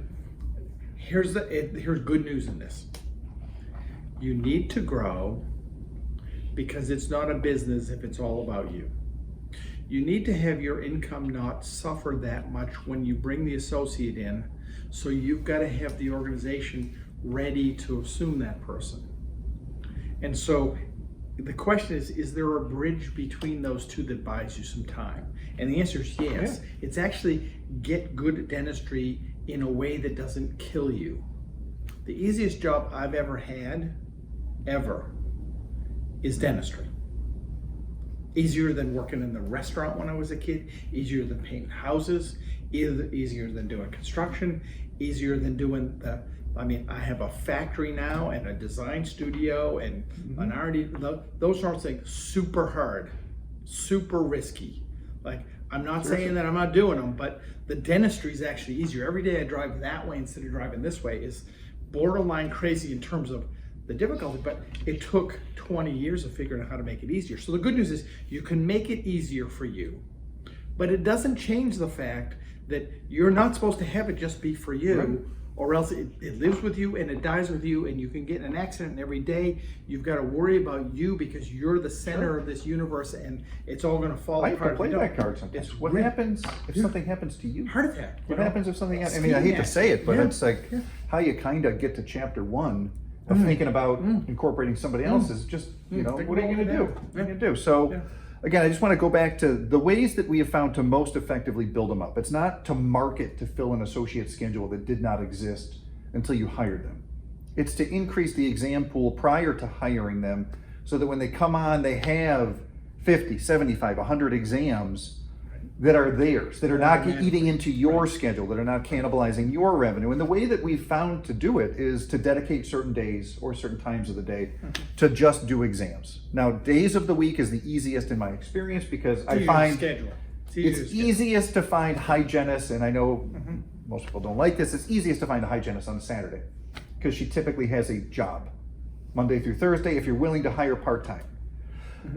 here's good news in this. You need to grow because it's not a business if it's all about you. You need to have your income not suffer that much when you bring the associate in, so you've got to have the organization ready to assume that person. And so the question is there a bridge between those two that buys you some time? And the answer is yes.
Yeah.
It's actually get good at dentistry in a way that doesn't kill you. The easiest job I've ever had, is dentistry. Easier than working in the restaurant when I was a kid, easier than painting houses, easier than doing construction, easier than doing I have a factory now and a design studio and an R&D, those sorts of things, super hard, super risky. Like, I'm not saying that I'm not doing them, but the dentistry is actually easier. Every day I drive that way instead of driving this way is borderline crazy in terms of the difficulty, but it took 20 years of figuring out how to make it easier. So the good news is you can make it easier for you, but it doesn't change the fact that you're not supposed to have it just be for you.
Right.
or else it lives with you and it dies with you, and you can get in an accident, and every day you've got to worry about you because you're the center of this universe, and it's all going to fall
I have to
apart.
play
if you
that
don't.
card sometimes.
It's
What
really-
happens if something happens to you?
Heart attack.
What happens if something happens? I mean, I hate to say it, but it's like how you kind of get to chapter 1 of thinking about incorporating somebody else is just, you know,
Think
what are you
about
going to do?
that.
What are you going to do? So, again, I just want to go back to the ways that we have found to most effectively build them up. It's not to market to fill an associate schedule that did not exist until you hired them. It's to increase the exam pool prior to hiring them so that when they come on, they have 50, 75, 100 exams that are theirs, that are not eating into your schedule, that are not cannibalizing your revenue. And the way that we've found to do it is to dedicate certain days or certain times of the day to just do exams. Now, days of the week is the easiest in my experience because I find
schedule.
it's easiest to find hygienists, and I know most people don't like this, it's easiest to find a hygienist on a Saturday because she typically has a job Monday through Thursday if you're willing to hire part-time.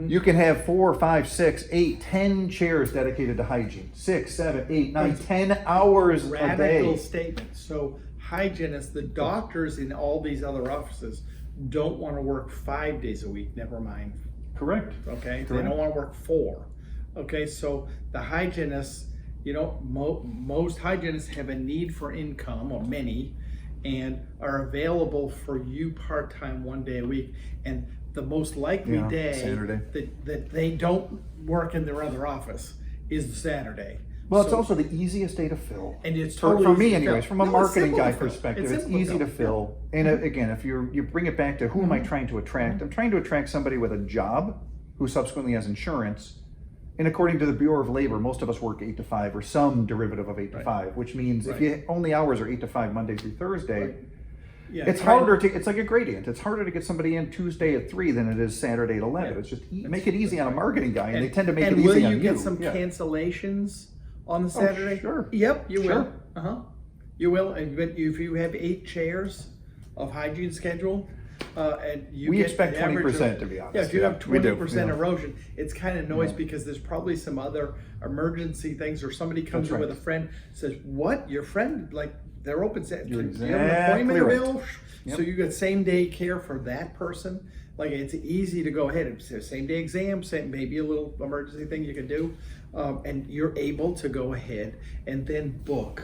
You can have 4, 5, 6, 8, 10 chairs dedicated to hygiene. 6, 7, 8, 9, 10 hours a
Radical
day.
statement. So hygienists, the doctors in all these other offices don't want to work 5 days a week, never mind.
Correct.
Okay, they
Correct.
don't want to work 4. Okay, so the hygienists, you know, most hygienists have a need for income, or many, and are available for you part-time 1 day a week. And the most likely
Yeah,
day
Saturday.
that they don't work in their other office is Saturday.
Well, it's
So-
also the easiest day to fill.
And it's
for
totally
me
easy to
anyways,
fill.
from a
No, it's
marketing
simple to
guy
fill.
perspective,
It's
it's
simple to
easy to fill. And again, if you bring it back to who am I trying to attract? I'm trying to attract somebody with a job who subsequently has insurance. And according to the Bureau of Labor, most of us work 8 to 5 or some derivative of 8 to 5, which means if you only hours are 8 to 5 Monday through Thursday,
Yeah,
it's
try-
harder to, it's like a gradient. It's harder to get somebody in Tuesday at 3 than it is Saturday at 11.
Yeah.
It's just make it easy on a marketing guy, and they tend to make it
and
easy
will
on
you
you.
get some
Yeah.
cancellations on the Saturday?
sure.
Yep, you
Sure.
will. You will. And but if you have 8 chairs of hygiene schedule, and you
We
get
expect
an average
20%,
of-
to be honest.
Yeah, if you
Yeah,
have
we do,
20%
yeah.
erosion, it's kind of noise because there's probably some other emergency things, or somebody comes
That's
in
right.
with a friend, says, "What? Your friend? Like they're open?
You're
Do you have an
exactly
appointment
right.
available?"
Yep.
So you got same day care for that person. Like it's easy to go ahead. It's a same day exam, maybe a little emergency thing you can do, and you're able to go ahead and then book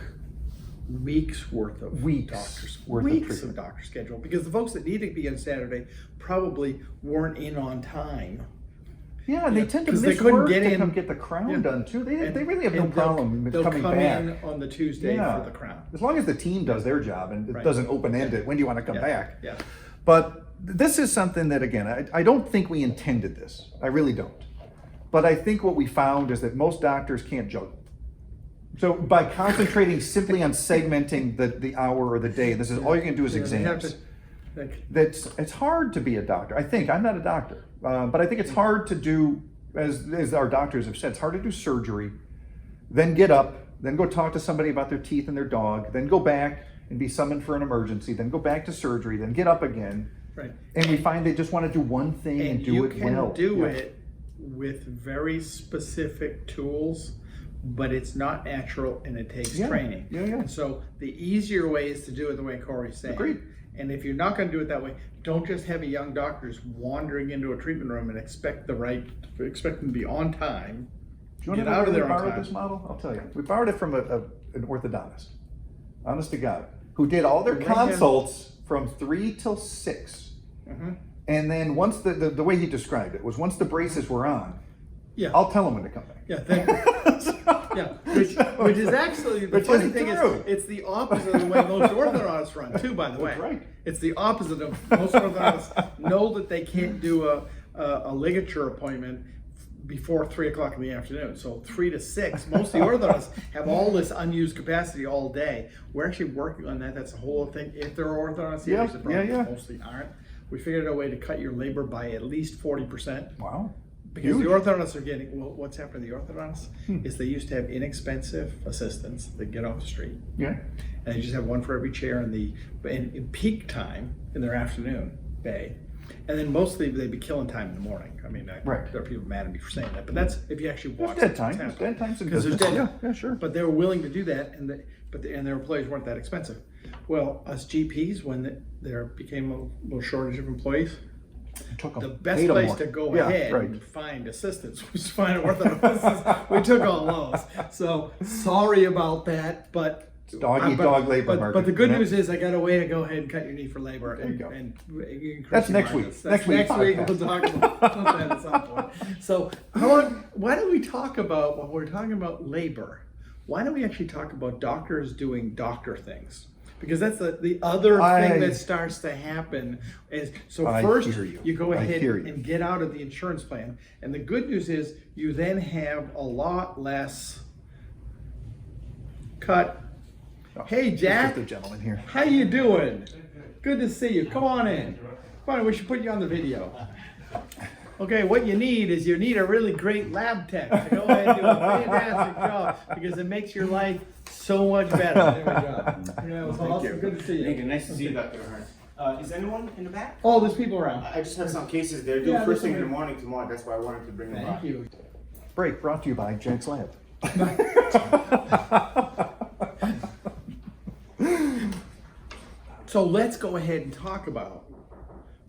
weeks worth of
Weeks
doctors,
worth of
weeks
treatment.
of doctor schedule, because the folks that need to be on Saturday probably weren't in on time.
Yeah, and they tend to
'cause they
miss
couldn't
work
get
to
in.
come get the crown
Yeah.
done too. They
And-
really have no
and
problem with
they'll
coming
come
back.
in on the Tuesday
Yeah.
for the crown.
As long as the team does their job and it
Right.
doesn't open-end it, when do you want to come
Yeah.
back?
Yeah.
But this is something that, again, I don't think we intended this. I really don't. But I think what we found is that most doctors can't juggle. So by concentrating simply on segmenting the hour or the day, this is all you're going to do is
Yeah, they have
exams.
to- like,
It's hard to be a doctor. I think I'm not a doctor, but I think it's hard to do, as our doctors have said, it's hard to do surgery, then get up, then go talk to somebody about their teeth and their dog, then go back and be summoned for an emergency, then go back to surgery, then get up again.
Right.
And we find they just want to do one thing and, do
you
it
can
well.
do
Yeah.
it with very specific tools, but it's not natural and it takes
Yeah.
training.
Yeah, yeah.
And so the easier way is to do it the way Corey's saying.
Agreed.
And if you're not going to do it that way, don't just have a young doctors wandering into a treatment room and expect them to be on time.
Do you want
Get
to know
out
where
of
we
there on
borrowed
time.
this model? I'll tell you. We borrowed it from an orthodontist, honest to God, who did all their
Right, yeah.
consults from 3 till 6.
Mm-hmm.
And then once the way he described it was once the braces were on,
Yeah.
I'll tell him when to come back.
Yeah, yeah, which is actually the
Which
funny
is
thing
true.
is it's the opposite of the way most orthodontists run too. By the way,
That's right.
It's the opposite of most orthodontists know that they can't do a ligature appointment before 3 o'clock in the afternoon. So 3 to 6. Most of the orthodontists have all this unused capacity all day. We're actually working on that. That's a whole thing. If there are orthodontists,
Yeah,
that probably
yeah.
mostly aren't. We figured out a way to cut your labor by at least 40%.
Wow.
Because
Huge.
the orthodontists are getting, well, what's happened to the orthodontists is they used to have inexpensive assistants that get off the street.
Yeah.
And they just have one for every chair in peak time in their afternoon bay. And then mostly they'd be killing time in the morning. I mean,
Right.
there are people mad at me for saying that, but that's if you actually watch
There's dead
what's
time. There's
happening.
dead times in
Because there's
business.
dead.
Yeah, sure.
But they were willing to do that, and their employees weren't that expensive. Well, us GPs, when there became a little shortage of employees,
Took 'em,
the best
paid 'em
place
more.
to go
Yeah,
ahead
right.
and find assistants was find orthodontists. We took all those. So sorry about that, but
Dog eat dog labor market.
But the good
you know?
news is I got a way to go ahead and cut your knee for labor
There you go.
and increase
That's
your
next week.
margins.
Next week
Next week
podcast.
we'll talk about that at some point. So why don't we talk about, when we're talking about labor, why don't we actually talk about doctors doing doctor things? Because that's the other thing that starts to happen is, so
I
first
hear you.
go
I
ahead
hear you.
and get out of the insurance plan. And the good news is you then have a lot less cut. Hey,
Just
Jack.
the gentleman here.
How you doing? Good to see you. Come on in. Come on, we should put you on the video. Okay, what you need is a really great lab tech to go ahead and do a fantastic job because it makes your life so much better. There we go. Yeah, it's awesome. Good to see
Thank
you.
you. Nice to see you, Dr. Ahern. Is anyone in the back?
Oh, there's people around.
I just have some cases. They're due
Yeah,
first thing in
listen,
the morning tomorrow. That's why I wanted to bring them
Thank
up.
you.
Break brought to you by Jack's Lab.
So let's go ahead and talk about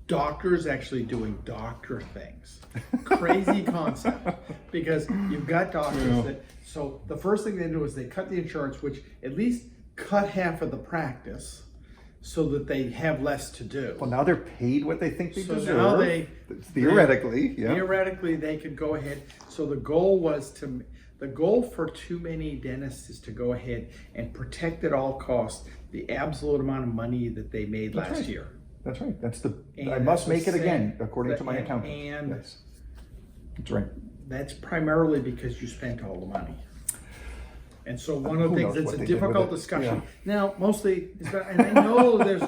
doctors actually doing doctor things. Crazy concept. Because you've got doctors that, so the first thing they do is they cut the insurance, which at least cut half of the practice so that they have less to do.
Well, now they're paid what they think they
So
deserve.
now they
Theoretically, yeah.
Theoretically, they could go ahead. So the goal for too many dentists is to go ahead and protect at all costs the absolute amount of money that they made
That's
last
right.
year.
That's right. That's the.
And
I must
that's
make
the
it again,
same-
according to my
and-
accountant.
and-
Yes. That's right.
That's primarily because you spent all the money. And so one of
Who
the
knows
things
what
that's a
they did with
difficult
it.
discussion.
Yeah.
Now, mostly, and I know there's,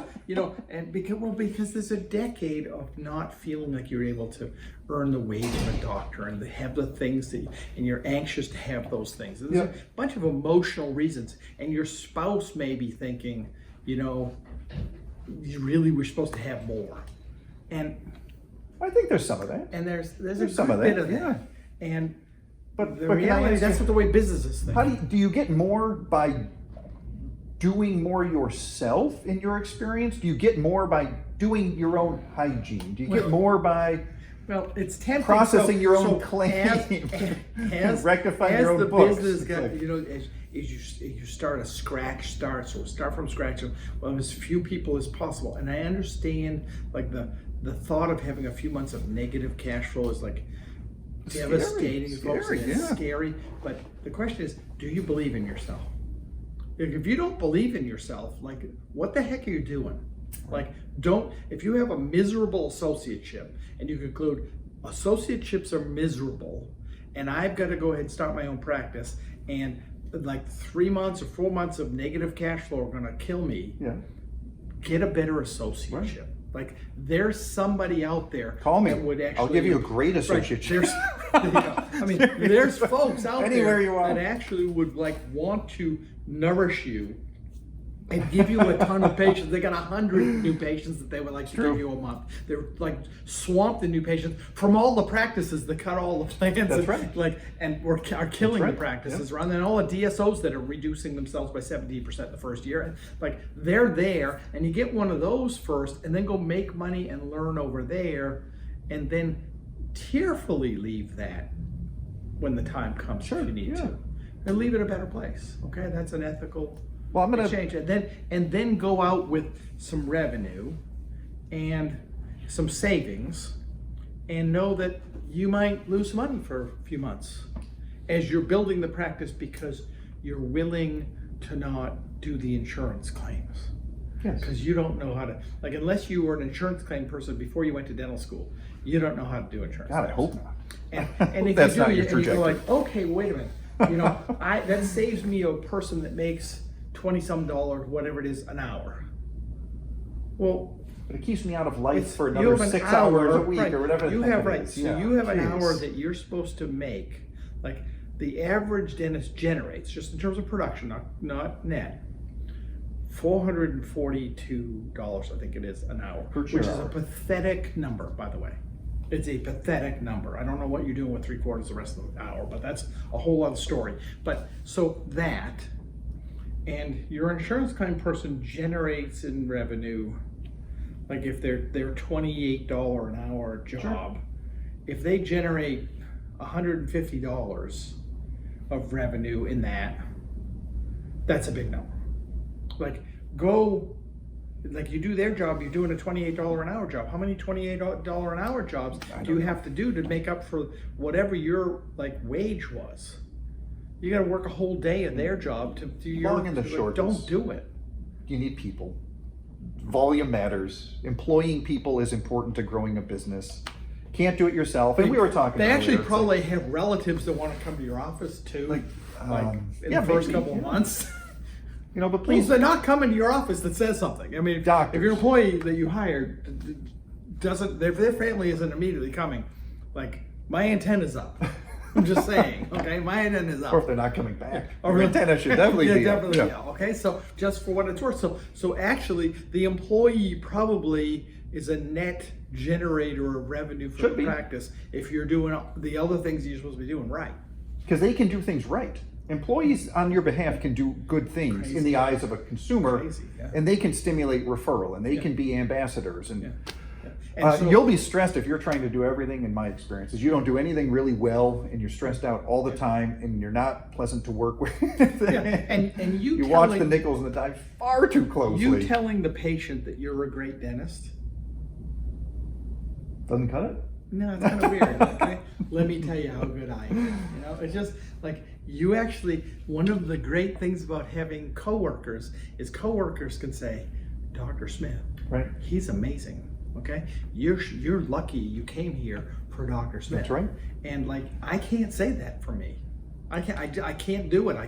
and because there's a decade of not feeling like you're able to earn the wage of a doctor and to have the things and you're anxious to have those things. There's a bunch of emotional reasons, and your spouse may be thinking, you really were supposed to have more. And
I think there's some of that.
there's a
There's some
good
of
bit
that,
of
yeah.
that. And
But
the
can I
reality,
ask
that's
you-
what the way businesses think.
How do you get more by doing more yourself in your experience? Do you get more by doing your own hygiene? Do you get more by
Well, it's tempting.
processing your own claim,
as
rectifying your own
the
books?
business
It's
got,
like-
as you start a scratch start, so start from scratch, well, as few people as possible. And I understand, like the thought of having a few months of negative cash flow is like devastating, folks.
Scary,
And it's
yeah.
scary. But the question is, do you believe in yourself? Like, if you don't believe in yourself, like, what the heck are you doing? Like, if you have a miserable associateship and you conclude associateships are miserable and I've got to go ahead and start my own practice and like 3 months or 4 months of negative cash flow are going to kill me,
Yeah.
get a better associateship. Like, there's somebody out there
Call me.
that would actually.
I'll give you a great associateship.
There's, I mean, there's folks out
Anywhere
there
you want.
that actually would want to nourish you and give you a ton of patients. They got 100 new patients that they would like to
True.
give you a month. They're like swamped in new patients from all the practices that cut all the plans.
That's
and,
right.
and are killing
right.
the practices around, and all the DSOs that are reducing themselves by 70% the first year. And like, they're there, and you get one of those first, and then go make money and learn over there, and then tearfully leave that when the time comes if you need to, and leave it a better place. Okay, that's an ethical.
Well, I'm gonna
exchange, and then go out with some revenue and some savings, and know that you might lose money for a few months as you're building the practice because you're willing to not do the insurance claims.
Yes.
Because you don't know how to, like, unless you were an insurance claim person before you went to dental school, you don't know how to do insurance.
God, I
claims.
hope not.
And if
That's
you do,
not your
and you go
trajectory.
like, okay, wait a minute, that saves me a person that makes $20-some, whatever it is, an hour. Well,
But it keeps me out of life for
you
another
have an
6
hour,
hours a week
right,
or whatever. the
you
heck
have
it
right.
is.
So
Yeah.
you have an
Jeez.
hour that you're supposed to make. Like, the average dentist generates, just in terms of production, not net, $442, I think it is, an hour,
Per
which
chair
is a
hour.
pathetic number, by the way. It's a pathetic number. I don't know what you're doing with 3/4 the rest of the hour, but that's a whole other story. But so that, and your insurance claim person generates in revenue, like if they're $28 an hour job, if they generate $150 of revenue in that, that's a big number. Like like you do their job, you're doing a $28 an hour job. How many $28 an hour jobs do you have to do to make up for whatever your like wage was? You got to work a whole day of their job to do your.
Long and the short
Don't
is-
do it.
You need people. Volume matters. Employing people is important to growing a business. Can't do it yourself. And we were talking.
They
earlier,
actually
it's like-
probably have relatives that want to come to your office too.
Like,
In
yeah,
the first
maybe,
couple of
yeah.
months.
you know, but
Please,
please.
they're not coming to your office that says something. I mean,
Doctors.
if your employee that you hired doesn't, if their family isn't immediately coming, like my antenna's up. I'm just saying, okay, my antenna's up.
Or if they're not coming back.
Or
Your antenna should definitely
yeah,
be up.
definitely,
Yeah.
yeah. Okay, so just for what it's worth. So actually, the employee probably is a net generator of revenue for
Should
the
be.
practice if you're doing the other things you're supposed to be doing right.
Because they can do things right. Employees on your behalf can do good things in the
Crazy.
eyes of a consumer,
Crazy, yeah.
and they can stimulate referral, and they
Yeah.
can be ambassadors. And,
Yeah. And so-
you'll be stressed if you're trying to do everything. In my experience, is you don't do anything really well, and you're stressed out all the time, and you're not pleasant to work with.
Yeah, and you
watch the
telling-
nickels and the dimes far too closely.
You telling the patient that you're a great dentist?
Doesn't cut it.
No, it's kind of weird. Okay, let me tell you how good I am. You know, it's just like you actually. One of the great things about having coworkers is coworkers can say, "Dr. Smith,
Right.
he's amazing." Okay, you're lucky you came here for Dr. Smith.
That's right.
And like I can't say that for me. I can't do it. I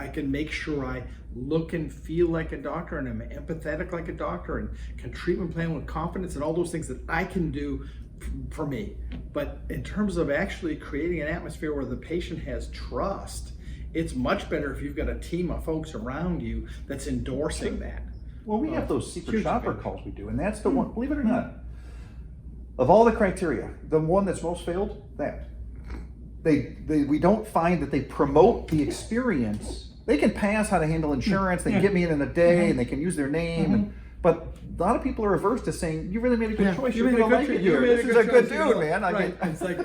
can make sure I look and feel like a doctor and I'm empathetic like a doctor and can treatment plan with confidence and all those things that I can do for me. But in terms of actually creating an atmosphere where the patient has trust, it's much better if you've got a team of folks around you that's endorsing that.
Well, we have those secret
huge
shopper
advantage.
calls we do, and that's the one. Believe it or not, of all the criteria, the one that's most failed, that we don't find that they promote the experience. They can pass how to handle insurance. They can get me in a day, and they can use their name. And, but a lot of people are averse to saying, "You really made a good choice. You're going to like it here. This is a good dude, man." I
Right.
mean,
It's like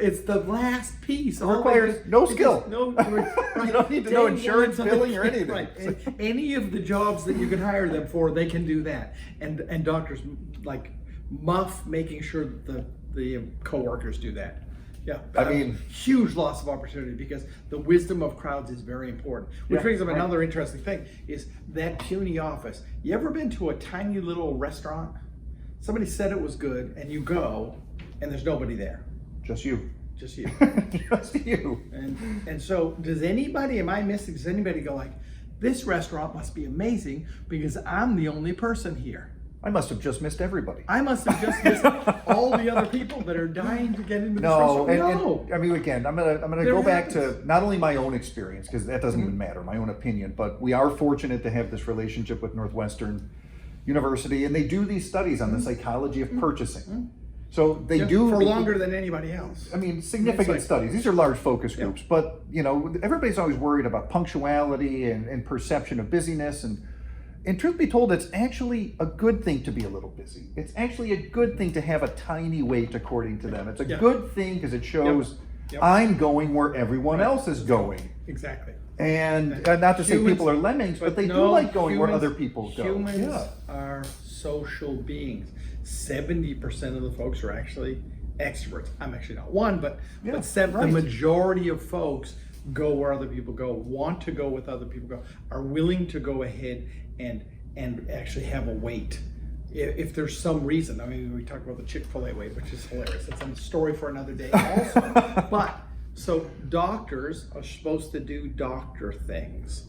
it's the last piece. All
requires
they-
no
because
skill.
No, right.
You don't need to know
Day
insurance,
one,
billing, or anything.
Right. And any of the jobs that you can hire them for, they can do that. And doctors like muff making sure that the coworkers do that. Yeah,
I mean-
huge loss of opportunity because the wisdom of crowds is very important. Which
Yeah,
brings up
right.
another interesting thing: is that puny office. You ever been to a tiny little restaurant? Somebody said it was good, and you go, and there's nobody there,
just you.
just you.
Just you.
And so, does anybody? Am I missing? Does anybody go like, this restaurant must be amazing because I'm the only person here?
I must have just missed everybody.
I must have just missed all the other people that are dying to get into this
No,
restaurant.
and I mean, again, I'm gonna
Never
go back
happens.
to not only my own experience, because that doesn't even matter, my own opinion, but we are fortunate to have this relationship with Northwestern University, and they do these studies on the psychology of purchasing. So they
Yeah,
do
for longer than anybody else.
I mean, significant
It's like-
studies. These are large focus groups, but you know, everybody's always worried about punctuality and perception of busyness. And truth be told, it's actually a good thing to be a little busy. It's actually a good thing to have a tiny weight, according to them. It's a
Yeah.
good thing because it shows
Yep.
I'm going where everyone else is going.
Exactly.
And not to say
Humans-
people are lemmings, but they do
no,
like going where
humans-
other people go.
Humans
Yeah.
are social beings. 70% of the folks are actually extroverts. I'm actually not one, but
Yeah,
the
right.
majority of folks go where other people go, want to go with other people go, are willing to go ahead and actually have a wait. If there's some reason, I mean, we talked about the Chick-fil-A wait, which is hilarious. It's a story for another day also. But so doctors are supposed to do doctor things.